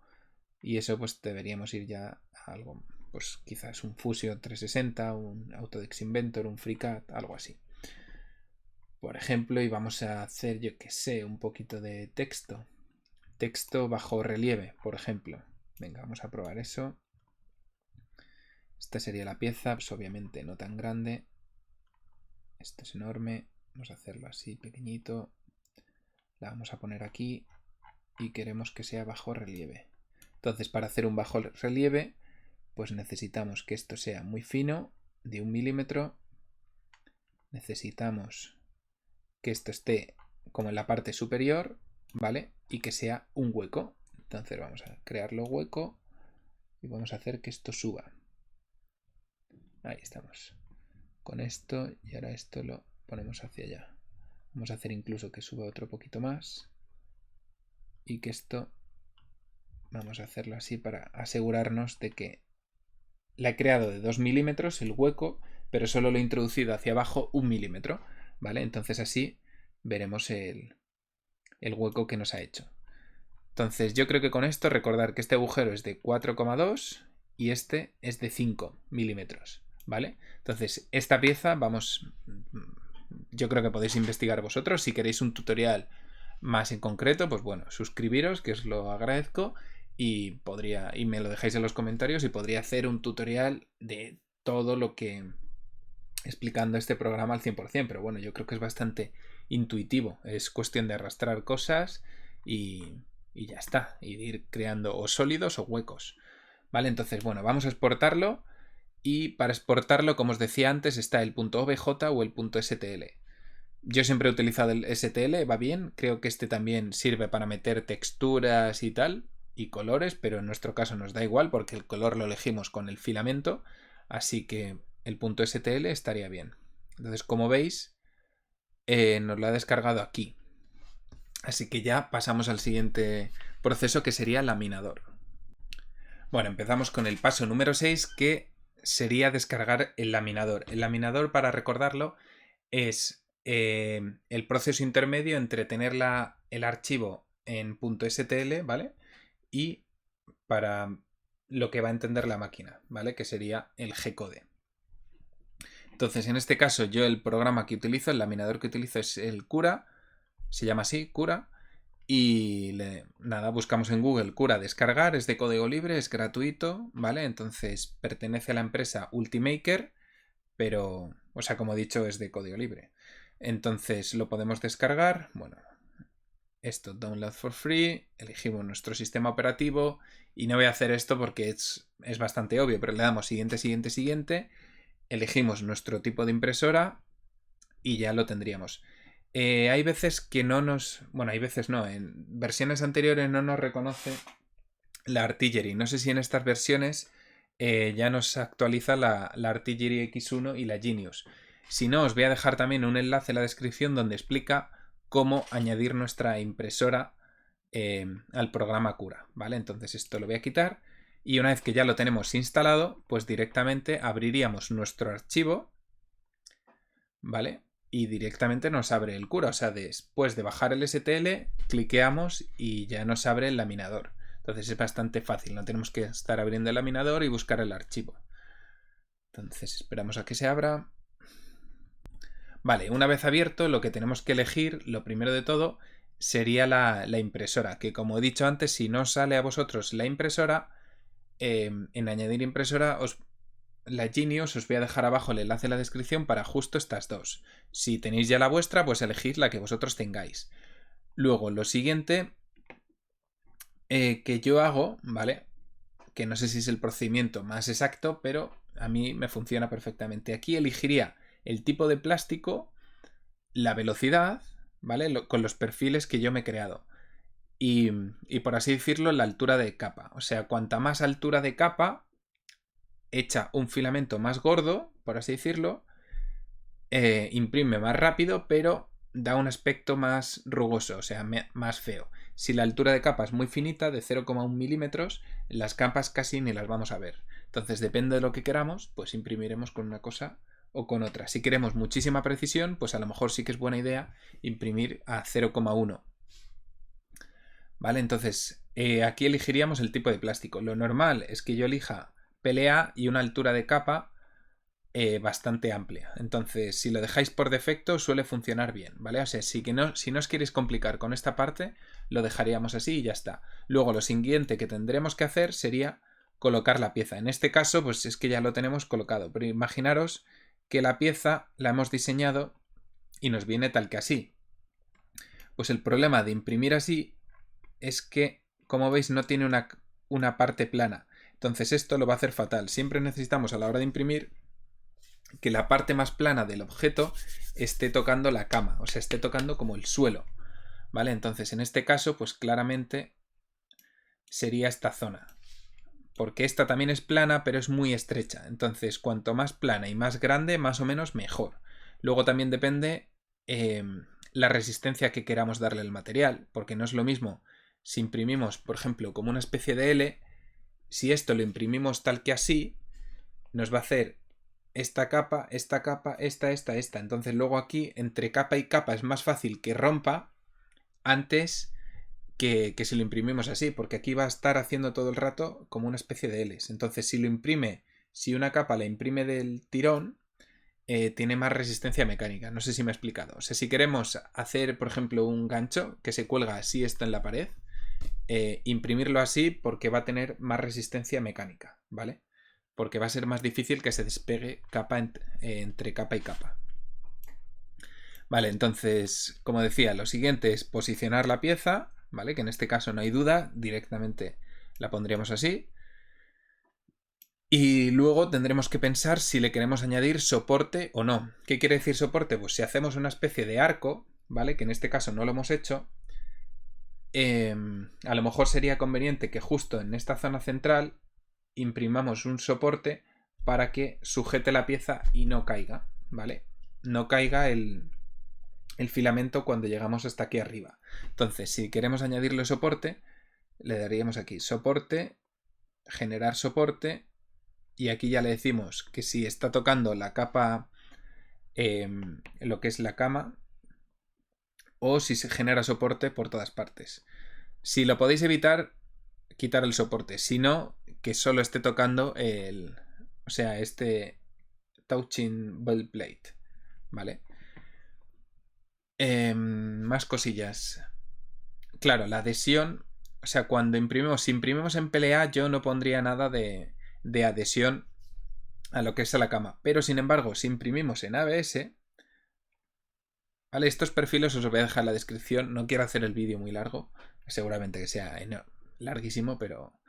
y eso, pues deberíamos ir ya a algo pues quizás un Fusion 360, un Autodesk Inventor, un FreeCAD, algo así. Por ejemplo, y vamos a hacer, yo que sé, un poquito de texto. Texto bajo relieve, por ejemplo. Venga, vamos a probar eso. Esta sería la pieza, pues obviamente no tan grande. Esto es enorme. Vamos a hacerlo así, pequeñito. La vamos a poner aquí y queremos que sea bajo relieve. Entonces, para hacer un bajo relieve, pues necesitamos que esto sea muy fino, de 1 milímetro. Necesitamos que esto esté como en la parte superior, ¿vale? Y que sea un hueco. Entonces vamos a crearlo hueco y vamos a hacer que esto suba. Ahí estamos. Con esto, y ahora esto lo ponemos hacia allá. Vamos a hacer incluso que suba otro poquito más. Y que esto, vamos a hacerlo así para asegurarnos de que la he creado de 2 milímetros el hueco, pero solo lo he introducido hacia abajo 1 milímetro, ¿vale? Entonces así veremos el hueco que nos ha hecho. Entonces yo creo que con esto recordar que este agujero es de 4,2 y este es de 5 milímetros, ¿vale? Entonces esta pieza yo creo que podéis investigar vosotros. Si queréis un tutorial más en concreto, pues bueno, suscribiros, que os lo agradezco, y me lo dejáis en los comentarios y podría hacer un tutorial de todo lo que explicando este programa al 100%, pero bueno, yo creo que es bastante intuitivo. Es cuestión de arrastrar cosas y ya está, y de ir creando o sólidos o huecos, ¿vale? Entonces, bueno, vamos a exportarlo, y para exportarlo, como os decía antes, está el .obj o el .stl. Yo siempre he utilizado el STL, va bien, creo que este también sirve para meter texturas y tal, y colores, pero en nuestro caso nos da igual porque el color lo elegimos con el filamento, así que el .stl estaría bien. Entonces, como veis, nos lo ha descargado aquí. Así que ya pasamos al siguiente proceso, que sería laminador. Bueno, empezamos con el paso número 6, que sería descargar el laminador. El laminador, para recordarlo, es el proceso intermedio entre tener el archivo en .stl, ¿vale? Y para lo que va a entender la máquina, ¿vale? Que sería el G-code. Entonces, en este caso, yo el programa que utilizo, el laminador que utilizo es el Cura, se llama así, Cura, y nada, buscamos en Google Cura descargar, es de código libre, es gratuito, ¿vale? Entonces, pertenece a la empresa Ultimaker, pero, o sea, como he dicho, es de código libre. Entonces lo podemos descargar. Bueno, esto, download for free, elegimos nuestro sistema operativo, y no voy a hacer esto porque es bastante obvio, pero le damos siguiente, siguiente, siguiente, elegimos nuestro tipo de impresora y ya lo tendríamos. Hay veces que no nos... Bueno, hay veces no, en versiones anteriores no nos reconoce la Artillery. No sé si en estas versiones ya nos actualiza la Artillery X1 y la Genius. Si no, os voy a dejar también un enlace en la descripción donde explica cómo añadir nuestra impresora al programa Cura, ¿vale? Entonces esto lo voy a quitar, y una vez que ya lo tenemos instalado, pues directamente abriríamos nuestro archivo, ¿vale? Y directamente nos abre el Cura, o sea, después de bajar el STL, cliqueamos y ya nos abre el laminador. Entonces es bastante fácil, no tenemos que estar abriendo el laminador y buscar el archivo. Entonces esperamos a que se abra. Vale, una vez abierto, lo que tenemos que elegir, lo primero de todo, sería la impresora, que como he dicho antes, si no sale a vosotros la impresora, en añadir impresora, la Genius, os voy a dejar abajo el enlace en la descripción para justo estas dos. Si tenéis ya la vuestra, pues elegid la que vosotros tengáis. Luego, lo siguiente que yo hago, ¿vale? Que no sé si es el procedimiento más exacto, pero a mí me funciona perfectamente. Aquí elegiría el tipo de plástico, la velocidad, ¿vale? Con los perfiles que yo me he creado. Y por así decirlo, la altura de capa. O sea, cuanta más altura de capa, echa un filamento más gordo, por así decirlo, imprime más rápido, pero da un aspecto más rugoso, o sea, más feo. Si la altura de capa es muy finita, de 0,1 milímetros, las capas casi ni las vamos a ver. Entonces, depende de lo que queramos, pues imprimiremos con una cosa o con otra. Si queremos muchísima precisión, pues a lo mejor sí que es buena idea imprimir a 0,1. ¿Vale? Entonces, aquí elegiríamos el tipo de plástico. Lo normal es que yo elija PLA y una altura de capa bastante amplia. Entonces, si lo dejáis por defecto, suele funcionar bien, ¿vale? O sea, si no os queréis complicar con esta parte, lo dejaríamos así y ya está. Luego, lo siguiente que tendremos que hacer sería colocar la pieza. En este caso, pues es que ya lo tenemos colocado, pero imaginaros que la pieza la hemos diseñado y nos viene tal que así. Pues el problema de imprimir así es que, como veis, no tiene una parte plana. Entonces esto lo va a hacer fatal. Siempre necesitamos a la hora de imprimir que la parte más plana del objeto esté tocando la cama, o sea, esté tocando como el suelo, ¿vale? Entonces, en este caso, pues claramente sería esta zona, porque esta también es plana, pero es muy estrecha. Entonces, cuanto más plana y más grande, más o menos mejor. Luego también depende la resistencia que queramos darle al material, porque no es lo mismo si imprimimos, por ejemplo, como una especie de L, si esto lo imprimimos tal que así, nos va a hacer esta capa, esta. Entonces luego aquí, entre capa y capa, es más fácil que rompa antes que si lo imprimimos así, porque aquí va a estar haciendo todo el rato como una especie de Ls. Entonces si una capa la imprime del tirón, tiene más resistencia mecánica. No sé si me he explicado. O sea, si queremos hacer, por ejemplo, un gancho que se cuelga así esto en la pared, imprimirlo así porque va a tener más resistencia mecánica, ¿vale? Porque va a ser más difícil que se despegue capa entre capa y capa. Vale, entonces, como decía, lo siguiente es posicionar la pieza, ¿vale? Que en este caso no hay duda, directamente la pondríamos así. Y luego tendremos que pensar si le queremos añadir soporte o no. ¿Qué quiere decir soporte? Pues si hacemos una especie de arco, ¿vale? Que en este caso no lo hemos hecho, a lo mejor sería conveniente que justo en esta zona central imprimamos un soporte para que sujete la pieza y no caiga, ¿vale? No caiga el filamento cuando llegamos hasta aquí arriba. Entonces, si queremos añadirle soporte, le daríamos aquí soporte, generar soporte, y aquí ya le decimos que si está tocando la capa, lo que es la cama, o si se genera soporte por todas partes. Si lo podéis evitar, quitar el soporte. Si no, que solo esté tocando o sea, este touching build plate, ¿vale? Más cosillas. Claro, la adhesión, o sea, si imprimimos en PLA, yo no pondría nada de adhesión a lo que es a la cama. Pero sin embargo, si imprimimos en ABS, ¿vale? Estos perfiles os los voy a dejar en la descripción. No quiero hacer el vídeo muy largo, seguramente que sea larguísimo, pero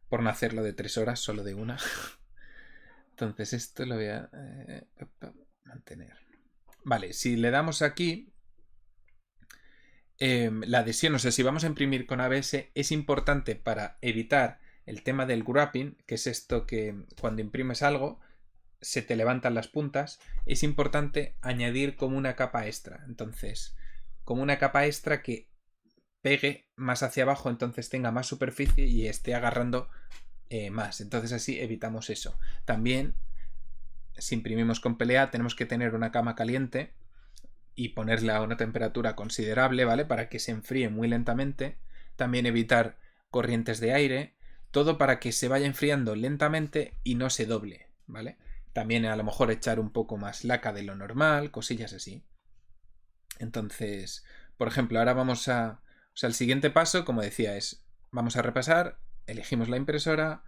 por no hacerlo de 3 horas, solo de una. Entonces esto lo voy a mantener. Vale, si le damos aquí la adhesión, o sea, si vamos a imprimir con ABS, es importante para evitar el tema del wrapping, que es esto que cuando imprimes algo se te levantan las puntas, es importante añadir como una capa extra. Entonces, como una capa extra que pegue más hacia abajo, entonces tenga más superficie y esté agarrando más. Entonces así evitamos eso. También, si imprimimos con PLA, tenemos que tener una cama caliente y ponerla a una temperatura considerable, ¿vale? Para que se enfríe muy lentamente. También evitar corrientes de aire. Todo para que se vaya enfriando lentamente y no se doble, ¿vale? También a lo mejor echar un poco más laca de lo normal, cosillas así. Entonces, por ejemplo, ahora vamos a... O sea, el siguiente paso, como decía, es... Vamos a repasar, elegimos la impresora,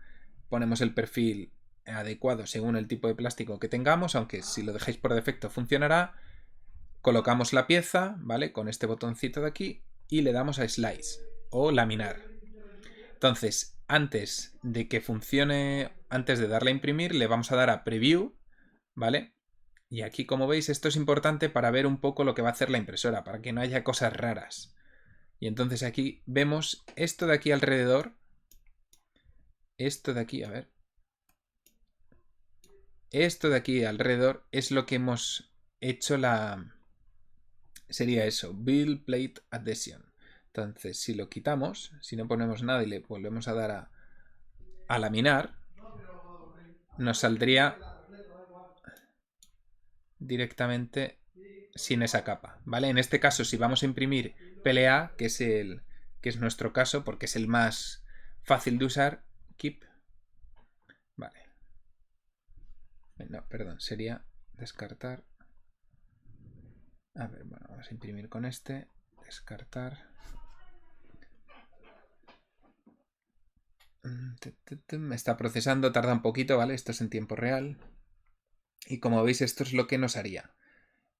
ponemos el perfil adecuado según el tipo de plástico que tengamos, aunque si lo dejáis por defecto funcionará. Colocamos la pieza, ¿vale? Con este botoncito de aquí y le damos a Slice o laminar. Entonces, antes de que funcione, antes de darle a imprimir, le vamos a dar a Preview, ¿vale? Y aquí, como veis, esto es importante para ver un poco lo que va a hacer la impresora, para que no haya cosas raras. Y entonces aquí vemos esto de aquí alrededor. Esto de aquí, a ver. Esto de aquí alrededor es lo que hemos hecho sería eso, Build Plate Adhesion. Entonces, si lo quitamos, si no ponemos nada y le volvemos a dar a laminar, nos saldría directamente sin esa capa, ¿vale? En este caso, si vamos a imprimir PLA, que es nuestro caso, porque es el más fácil de usar, Keep. Vale, No, perdón, sería descartar. A ver, bueno, vamos a imprimir con este. Descartar. Me está procesando, tarda un poquito, ¿vale? Esto es en tiempo real. Y como veis, esto es lo que nos haría.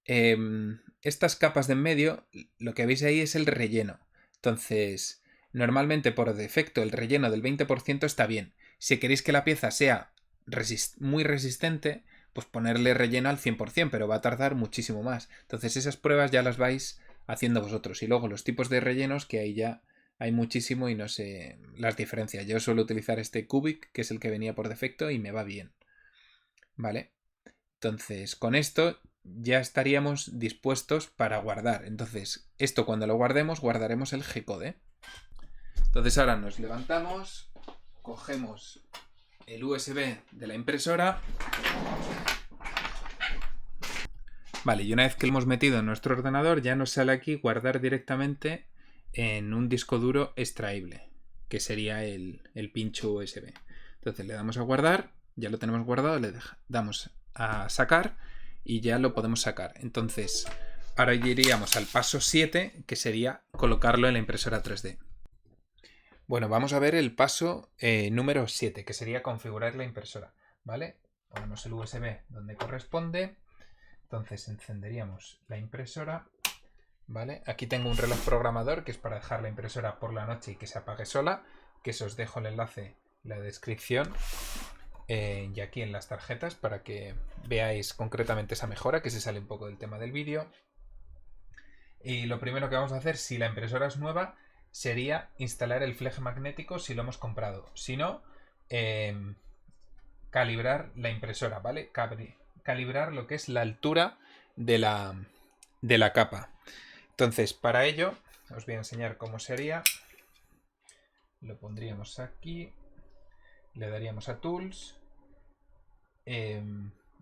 Estas capas de en medio, lo que veis ahí es el relleno. Entonces, normalmente por defecto el relleno del 20% está bien. Si queréis que la pieza sea muy resistente, pues ponerle relleno al 100%, pero va a tardar muchísimo más. Entonces esas pruebas ya las vais haciendo vosotros. Y luego los tipos de rellenos, que ahí ya hay muchísimo y no sé las diferencias. Yo suelo utilizar este Cubic, que es el que venía por defecto, y me va bien. ¿Vale? Entonces, con esto ya estaríamos dispuestos para guardar. Entonces, esto cuando lo guardemos, guardaremos el G-code. Entonces ahora nos levantamos, cogemos el USB de la impresora. Vale, y una vez que lo hemos metido en nuestro ordenador, ya nos sale aquí guardar directamente en un disco duro extraíble, que sería el pincho USB. Entonces le damos a guardar, ya lo tenemos guardado, le damos a sacar y ya lo podemos sacar. Entonces, ahora iríamos al paso 7, que sería colocarlo en la impresora 3D. Bueno, vamos a ver el paso número 7, que sería configurar la impresora. ¿Vale? Ponemos el USB donde corresponde. Entonces encenderíamos la impresora. ¿Vale? Aquí tengo un reloj programador que es para dejar la impresora por la noche y que se apague sola, que os dejo el enlace en la descripción y aquí en las tarjetas para que veáis concretamente esa mejora, que se sale un poco del tema del vídeo. Y lo primero que vamos a hacer, si la impresora es nueva, sería instalar el fleje magnético si lo hemos comprado. Si no, calibrar la impresora, ¿vale? Calibrar lo que es la altura de la capa. Entonces, para ello, os voy a enseñar cómo sería. Lo pondríamos aquí. Le daríamos a Tools.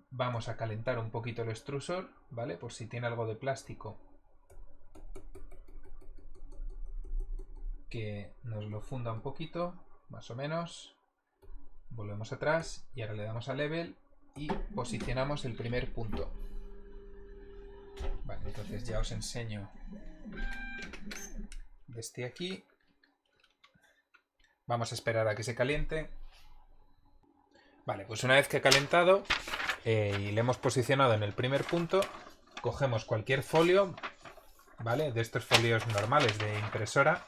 Vamos a calentar un poquito el extrusor, ¿vale? Por si tiene algo de plástico que nos lo funda un poquito, más o menos. Volvemos atrás y ahora le damos a Level y posicionamos el primer punto. Vale, entonces ya os enseño desde aquí. Vamos a esperar a que se caliente. Vale, pues una vez que ha calentado y le hemos posicionado en el primer punto, cogemos cualquier folio, ¿vale? De estos folios normales de impresora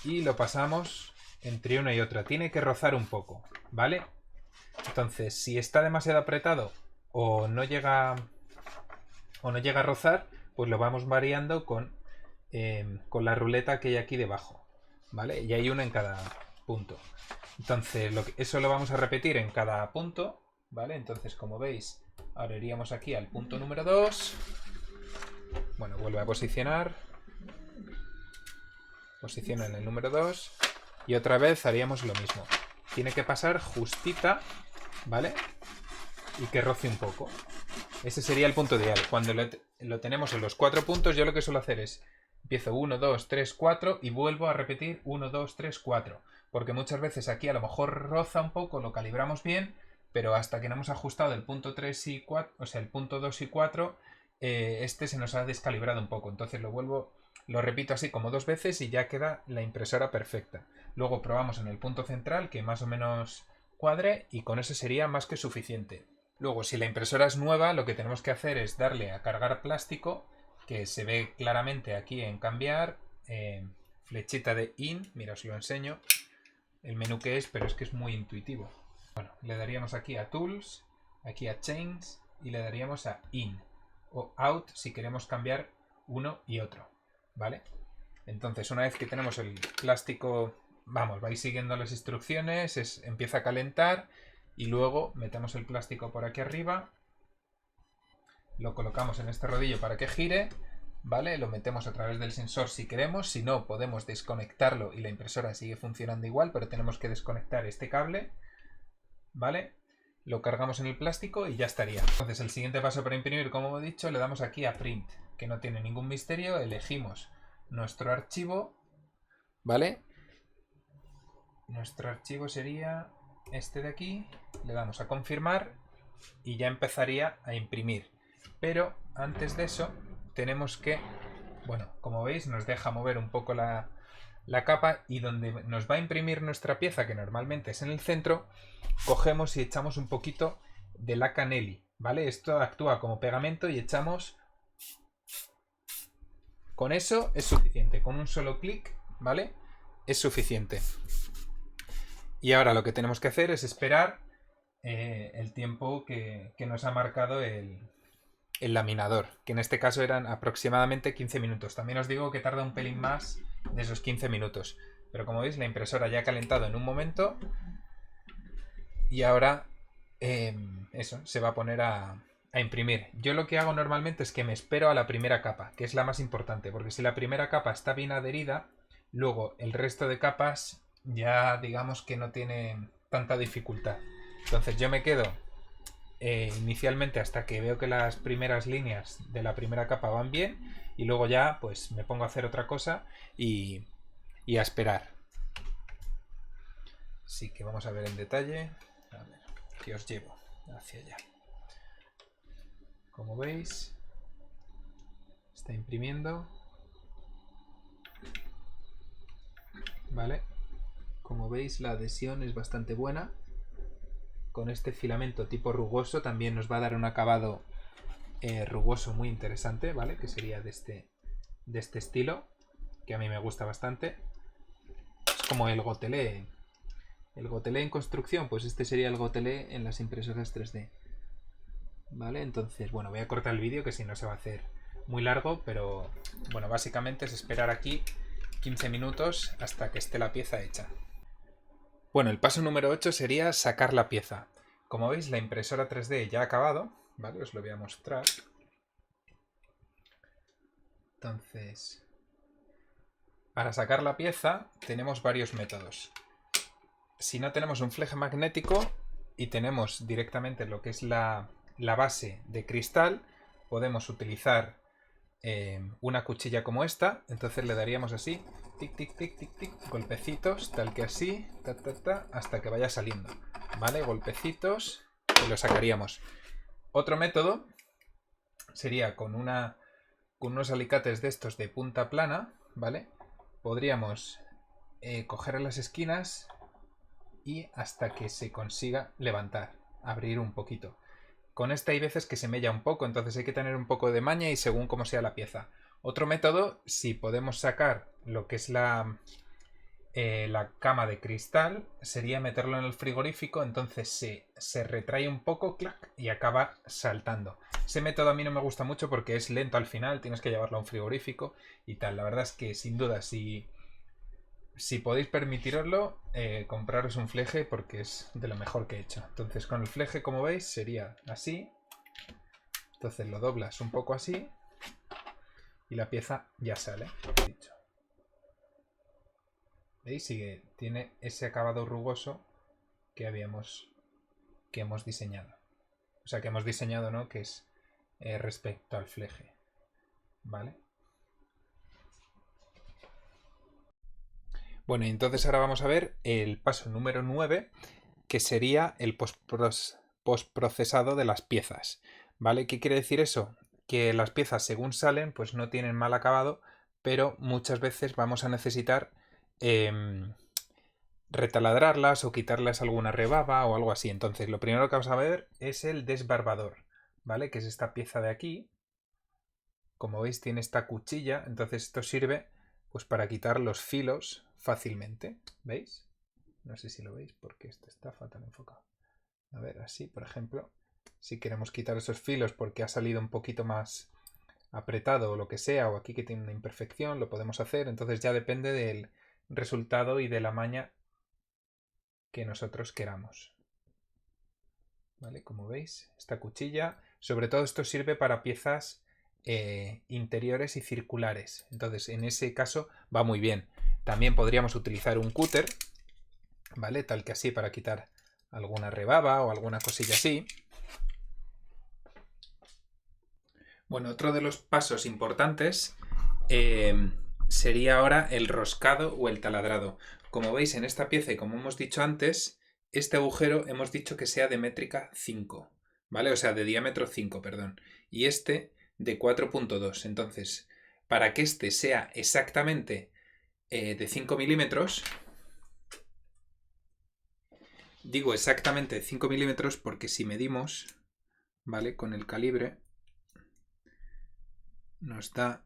y lo pasamos entre una y otra. Tiene que rozar un poco, ¿vale? Entonces, si está demasiado apretado o no llega a rozar, pues lo vamos variando con la ruleta que hay aquí debajo, ¿vale? Y hay una en cada punto. Entonces, eso lo vamos a repetir en cada punto, ¿vale? Entonces, como veis, ahora iríamos aquí al punto número 2. Bueno, vuelve a posicionar. Posiciona en el número 2. Y otra vez haríamos lo mismo. Tiene que pasar justita, ¿vale? Y que roce un poco. Ese sería el punto ideal. Cuando lo tenemos en los 4 puntos, yo lo que suelo hacer es empiezo 1, 2, 3, 4 y vuelvo a repetir 1, 2, 3, 4. Porque muchas veces aquí a lo mejor roza un poco, lo calibramos bien, pero hasta que no hemos ajustado el punto 3 y 4, o sea, el punto 2 y 4, este se nos ha descalibrado un poco. Entonces lo repito así como 2 veces y ya queda la impresora perfecta. Luego probamos en el punto central que más o menos cuadre y con eso sería más que suficiente. Luego, si la impresora es nueva, lo que tenemos que hacer es darle a cargar plástico, que se ve claramente aquí en cambiar, flechita de in, mira, os lo enseño, el menú que es, pero es que es muy intuitivo. Bueno, le daríamos aquí a Tools, aquí a Chains y le daríamos a in o out si queremos cambiar uno y otro, ¿vale? Entonces, una vez que tenemos el plástico, vamos, vais siguiendo las instrucciones, empieza a calentar y luego metemos el plástico por aquí arriba, lo colocamos en este rodillo para que gire, ¿vale? Lo metemos a través del sensor si queremos, si no podemos desconectarlo y la impresora sigue funcionando igual, pero tenemos que desconectar este cable, ¿vale? Lo cargamos en el plástico y ya estaría. Entonces el siguiente paso para imprimir, como he dicho, le damos aquí a Print, que no tiene ningún misterio, elegimos nuestro archivo, ¿vale? Nuestro archivo sería este de aquí, le damos a confirmar y ya empezaría a imprimir. Pero antes de eso tenemos que, bueno, como veis nos deja mover un poco la capa y donde nos va a imprimir nuestra pieza, que normalmente es en el centro, cogemos y echamos un poquito de laca Nelly, ¿vale? Esto actúa como pegamento y echamos... Con eso es suficiente, con un solo clic, ¿vale? Es suficiente. Y ahora lo que tenemos que hacer es esperar el tiempo que nos ha marcado el laminador, que en este caso eran aproximadamente 15 minutos. También os digo que tarda un pelín más de esos 15 minutos. Pero como veis, la impresora ya ha calentado en un momento y ahora eso, se va a poner a imprimir. Yo lo que hago normalmente es que me espero a la primera capa, que es la más importante, porque si la primera capa está bien adherida, luego el resto de capas ya digamos que no tiene tanta dificultad. Entonces yo me quedo inicialmente hasta que veo que las primeras líneas de la primera capa van bien y luego ya pues me pongo a hacer otra cosa y a esperar. Así que vamos a ver en detalle. A ver, que os llevo hacia allá. Como veis, está imprimiendo. Vale. Como veis, la adhesión es bastante buena. Con este filamento tipo rugoso también nos va a dar un acabado rugoso muy interesante, ¿vale? Que sería de este estilo, que a mí me gusta bastante. Es como el gotelé. El gotelé en construcción, pues este sería el gotelé en las impresoras 3D. ¿Vale? Entonces, bueno, voy a cortar el vídeo que si no se va a hacer muy largo, pero bueno, básicamente es esperar aquí 15 minutos hasta que esté la pieza hecha. Bueno, el paso número 8 sería sacar la pieza. Como veis, la impresora 3D ya ha acabado, ¿vale? Os lo voy a mostrar. Entonces, para sacar la pieza tenemos varios métodos. Si no tenemos un fleje magnético y tenemos directamente lo que es la base de cristal, podemos utilizar una cuchilla como esta. Entonces le daríamos así, tic, tic, tic, tic, tic, golpecitos, tal que así, ta, ta, ta, hasta que vaya saliendo. ¿Vale? Golpecitos y lo sacaríamos. Otro método sería con unos alicates de estos de punta plana, ¿vale? Podríamos coger las esquinas y hasta que se consiga levantar, abrir un poquito. Con esta hay veces que se mella un poco, entonces hay que tener un poco de maña y según cómo sea la pieza. Otro método, si podemos sacar lo que es la cama de cristal, sería meterlo en el frigorífico, entonces se retrae un poco, clac, y acaba saltando. Ese método a mí no me gusta mucho porque es lento al final, tienes que llevarlo a un frigorífico y tal. La verdad es que sin duda, si podéis permitiroslo, compraros un fleje porque es de lo mejor que he hecho. Entonces con el fleje, como veis, sería así. Entonces lo doblas un poco así y la pieza ya sale. ¿Veis? Tiene ese acabado rugoso que hemos diseñado. O sea, que hemos diseñado, ¿no? Que es respecto al fleje. ¿Vale? Bueno, y entonces ahora vamos a ver el paso número 9, que sería el postprocesado de las piezas. ¿Vale? ¿Qué quiere decir eso? Que las piezas según salen, pues no tienen mal acabado, pero muchas veces vamos a necesitar retaladrarlas o quitarles alguna rebaba o algo así. Entonces, lo primero que vamos a ver es el desbarbador, ¿vale? Que es esta pieza de aquí. Como veis, tiene esta cuchilla, entonces esto sirve pues para quitar los filos fácilmente. ¿Veis? No sé si lo veis porque esto está fatal enfocado. A ver, así, por ejemplo, si queremos quitar esos filos porque ha salido un poquito más apretado o lo que sea, o aquí que tiene una imperfección, lo podemos hacer. Entonces ya depende del resultado y de la maña que nosotros queramos. ¿Vale? Como veis, esta cuchilla, sobre todo esto sirve para piezas interiores y circulares. Entonces, en ese caso va muy bien. También podríamos utilizar un cúter, ¿vale? Tal que así para quitar alguna rebaba o alguna cosilla así. Bueno, otro de los pasos importantes sería ahora el roscado o el taladrado. Como veis en esta pieza y como hemos dicho antes, este agujero hemos dicho que sea de métrica 5, ¿vale? O sea, de diámetro 5, perdón. Y este de 4.2. Entonces, para que este sea exactamente de 5 milímetros, digo exactamente 5 milímetros porque si medimos, ¿vale? Con el calibre nos da,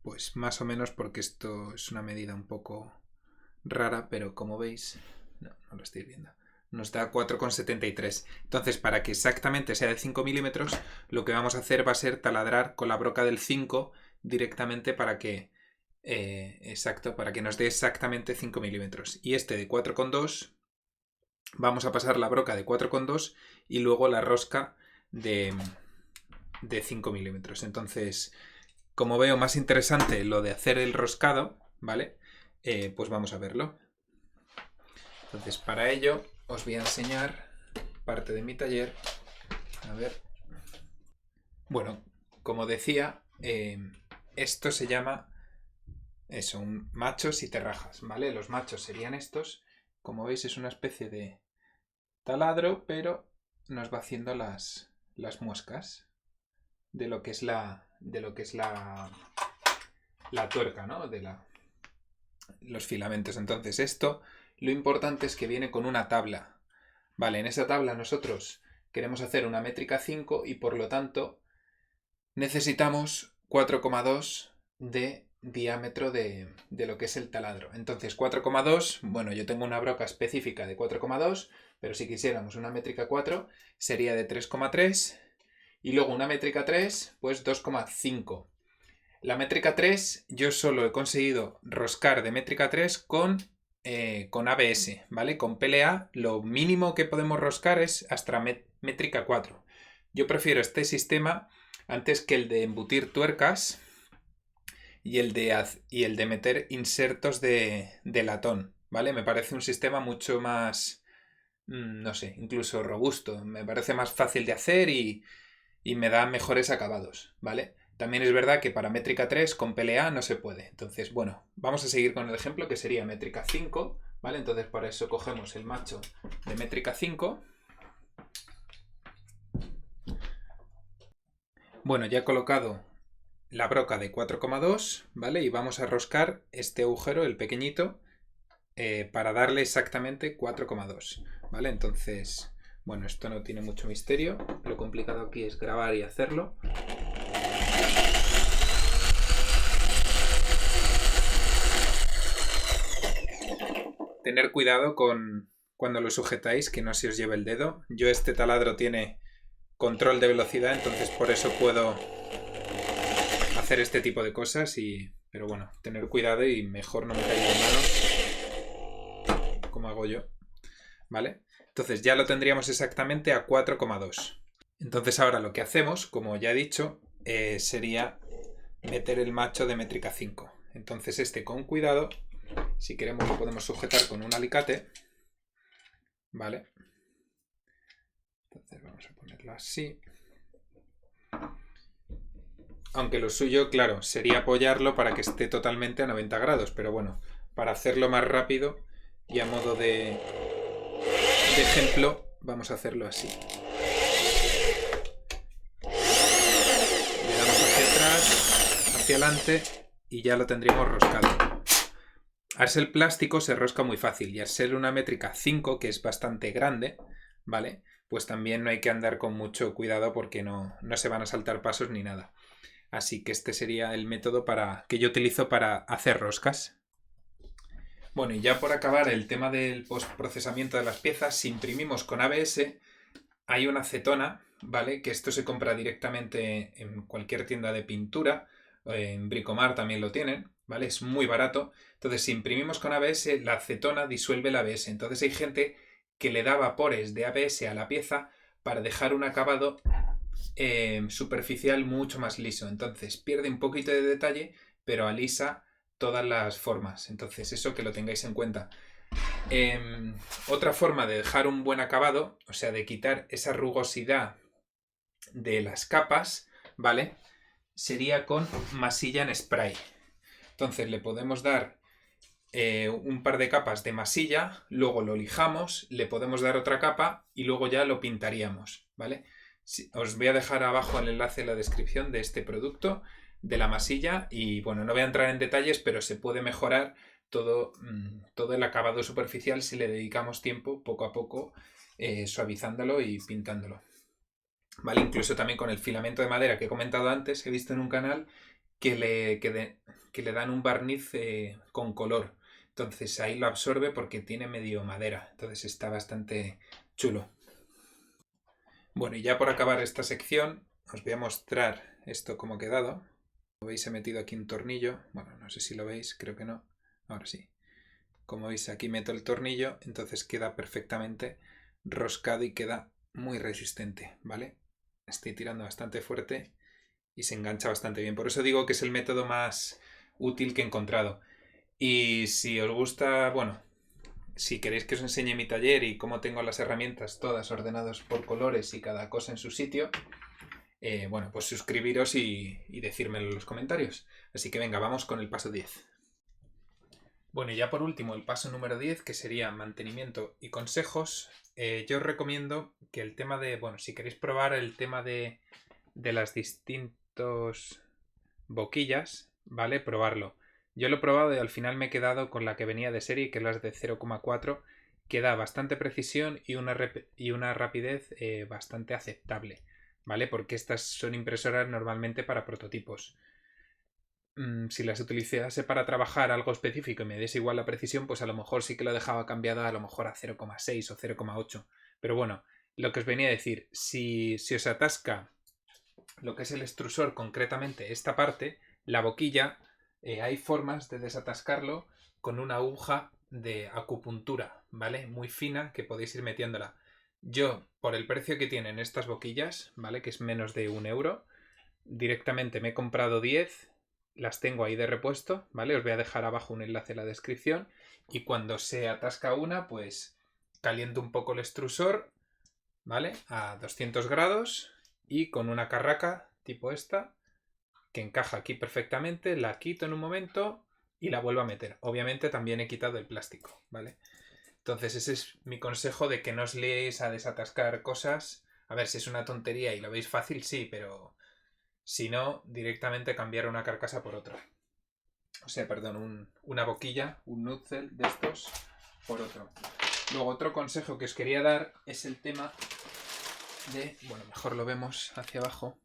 pues más o menos, porque esto es una medida un poco rara, pero como veis, no lo estáis viendo, nos da 4,73. Entonces, para que exactamente sea de 5 milímetros, lo que vamos a hacer va a ser taladrar con la broca del 5 directamente para que para que nos dé exactamente 5 milímetros. Y este de 4,2, vamos a pasar la broca de 4,2 y luego la rosca de 5 milímetros. Entonces, como veo más interesante lo de hacer el roscado, ¿vale? Pues vamos a verlo. Entonces, para ello os voy a enseñar parte de mi taller. A ver. Bueno, como decía, esto se llama machos y terrajas, ¿vale? Los machos serían estos. Como veis, es una especie de taladro, pero nos va haciendo las muescas de lo que es la tuerca, ¿no? Los filamentos. Entonces, esto, lo importante es que viene con una tabla. Vale, en esa tabla nosotros queremos hacer una métrica 5 y por lo tanto necesitamos 4,2 de diámetro de lo que es el taladro. Entonces 4,2, bueno, yo tengo una broca específica de 4,2, pero si quisiéramos una métrica 4 sería de 3,3 y luego una métrica 3, pues 2,5. La métrica 3 yo solo he conseguido roscar de métrica 3 con ABS, ¿vale? Con PLA lo mínimo que podemos roscar es hasta métrica 4. Yo prefiero este sistema antes que el de embutir tuercas y el de meter insertos de latón, ¿vale? Me parece un sistema mucho más, no sé, incluso robusto. Me parece más fácil de hacer y me da mejores acabados, ¿vale? También es verdad que para métrica 3 con PLA no se puede. Entonces, bueno, vamos a seguir con el ejemplo que sería métrica 5, ¿vale? Entonces, para eso cogemos el macho de métrica 5. Bueno, ya he colocado la broca de 4,2, ¿vale? Y vamos a roscar este agujero, el pequeñito, para darle exactamente 4,2, ¿vale? Entonces, bueno, esto no tiene mucho misterio. Lo complicado aquí es grabar y hacerlo. Tener cuidado con cuando lo sujetáis, que no se os lleve el dedo. Yo este taladro tiene control de velocidad, entonces por eso puedo hacer este tipo de cosas, pero bueno, tener cuidado y mejor no me caiga de manos, como hago yo, ¿vale? Entonces ya lo tendríamos exactamente a 4,2. Entonces ahora lo que hacemos, como ya he dicho, sería meter el macho de métrica 5. Entonces este con cuidado, si queremos lo podemos sujetar con un alicate, ¿vale? Entonces vamos a ponerlo así. Aunque lo suyo, claro, sería apoyarlo para que esté totalmente a 90 grados, pero bueno, para hacerlo más rápido y a modo de ejemplo, vamos a hacerlo así. Le damos hacia atrás, hacia adelante y ya lo tendríamos roscado. Al ser plástico se rosca muy fácil y al ser una métrica 5, que es bastante grande, ¿vale? Pues también no hay que andar con mucho cuidado porque no se van a saltar pasos ni nada. Así que este sería el método que yo utilizo para hacer roscas. Bueno, y ya por acabar el tema del postprocesamiento de las piezas, si imprimimos con ABS, hay una acetona, ¿vale? Que esto se compra directamente en cualquier tienda de pintura, en Bricomar también lo tienen, ¿vale? Es muy barato. Entonces, si imprimimos con ABS, la acetona disuelve el ABS. Entonces hay gente que le da vapores de ABS a la pieza para dejar un acabado superficial mucho más liso. Entonces pierde un poquito de detalle, pero alisa todas las formas. Entonces eso que lo tengáis en cuenta. Otra forma de dejar un buen acabado, o sea, de quitar esa rugosidad de las capas, ¿vale? Sería con masilla en spray. Entonces le podemos dar un par de capas de masilla, luego lo lijamos, le podemos dar otra capa y luego ya lo pintaríamos, ¿vale? Os voy a dejar abajo el enlace en la descripción de este producto, de la masilla, y bueno, no voy a entrar en detalles, pero se puede mejorar todo el acabado superficial si le dedicamos tiempo, poco a poco, suavizándolo y pintándolo. ¿Vale? Incluso también con el filamento de madera que he comentado antes, he visto en un canal que le dan un barniz con color. Entonces ahí lo absorbe porque tiene medio madera. Entonces está bastante chulo. Bueno, y ya por acabar esta sección, os voy a mostrar esto cómo ha quedado. Como veis, he metido aquí un tornillo. Bueno, no sé si lo veis, creo que no. Ahora sí. Como veis, aquí meto el tornillo, entonces queda perfectamente roscado y queda muy resistente, ¿vale? Estoy tirando bastante fuerte y se engancha bastante bien. Por eso digo que es el método más útil que he encontrado. Y si os gusta, bueno, si queréis que os enseñe mi taller y cómo tengo las herramientas todas ordenadas por colores y cada cosa en su sitio, bueno, pues suscribiros y decírmelo en los comentarios. Así que venga, vamos con el paso 10. Bueno, y ya por último, el paso número 10, que sería mantenimiento y consejos. Yo os recomiendo que el tema de, bueno, si queréis probar el tema de las distintas boquillas, ¿vale? Probarlo. Yo lo he probado y al final me he quedado con la que venía de serie, que es la de 0,4, que da bastante precisión y una rapidez bastante aceptable, ¿vale? Porque estas son impresoras normalmente para prototipos. Si las utilizase para trabajar algo específico y me diese igual la precisión, pues a lo mejor sí que lo dejaba cambiada a lo mejor a 0,6 o 0,8. Pero bueno, lo que os venía a decir, si os atasca lo que es el extrusor, concretamente esta parte, la boquilla, hay formas de desatascarlo con una aguja de acupuntura, ¿vale? Muy fina, que podéis ir metiéndola. Yo, por el precio que tienen estas boquillas, ¿vale? Que es menos de 1 euro, directamente me he comprado 10, las tengo ahí de repuesto, ¿vale? Os voy a dejar abajo un enlace en la descripción y cuando se atasca una, pues caliento un poco el extrusor, ¿vale? A 200 grados y con una carraca tipo esta, que encaja aquí perfectamente, la quito en un momento y la vuelvo a meter. Obviamente también he quitado el plástico, ¿vale? Entonces ese es mi consejo, de que no os liéis a desatascar cosas. A ver, si es una tontería y lo veis fácil, sí, pero si no, directamente cambiar una carcasa por otra. O sea, perdón, una boquilla, un nozzle de estos por otro. Luego otro consejo que os quería dar es el tema de, bueno, mejor lo vemos hacia abajo.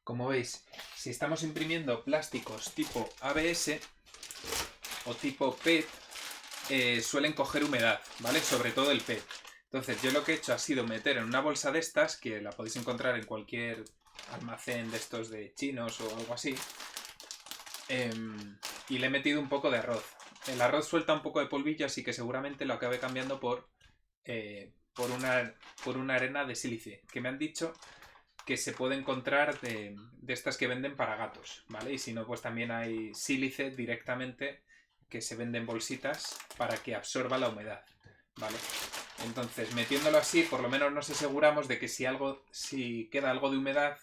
Como veis, si estamos imprimiendo plásticos tipo ABS o tipo PET, suelen coger humedad, ¿vale? Sobre todo el PET. Entonces yo lo que he hecho ha sido meter en una bolsa de estas, que la podéis encontrar en cualquier almacén de estos de chinos o algo así, y le he metido un poco de arroz. El arroz suelta un poco de polvillo, así que seguramente lo acabe cambiando por una arena de sílice, que me han dicho que se puede encontrar de estas que venden para gatos, ¿vale? Y si no, pues también hay sílice directamente que se vende en bolsitas para que absorba la humedad, ¿vale? Entonces, metiéndolo así, por lo menos nos aseguramos de que si queda algo de humedad,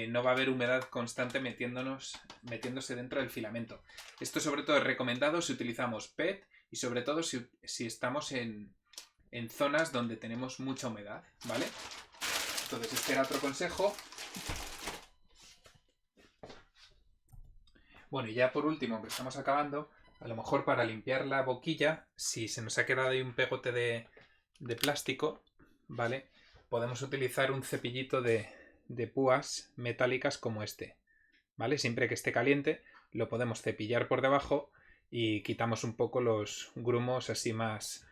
no va a haber humedad constante metiéndose dentro del filamento. Esto sobre todo es recomendado si utilizamos PET y sobre todo si estamos en zonas donde tenemos mucha humedad, ¿vale? Entonces este era otro consejo. Bueno, y ya por último, que estamos acabando, a lo mejor para limpiar la boquilla, si se nos ha quedado ahí un pegote de plástico, ¿vale? Podemos utilizar un cepillito de púas metálicas como este, ¿vale? Siempre que esté caliente lo podemos cepillar por debajo y quitamos un poco los grumos así más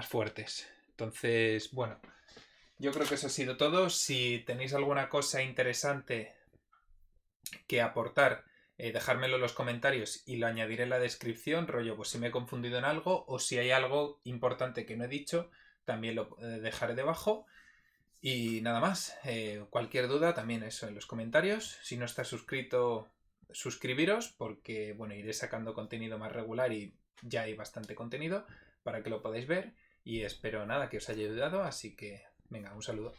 fuertes. Entonces, bueno, yo creo que eso ha sido todo. Si tenéis alguna cosa interesante que aportar, dejármelo en los comentarios y lo añadiré en la descripción, rollo, pues si me he confundido en algo o si hay algo importante que no he dicho, también lo dejaré debajo. Y nada más, cualquier duda también eso en los comentarios. Si no estás suscrito, suscribiros, porque bueno, iré sacando contenido más regular y ya hay bastante contenido para que lo podáis ver. Y espero nada que os haya ayudado, así que venga, un saludo.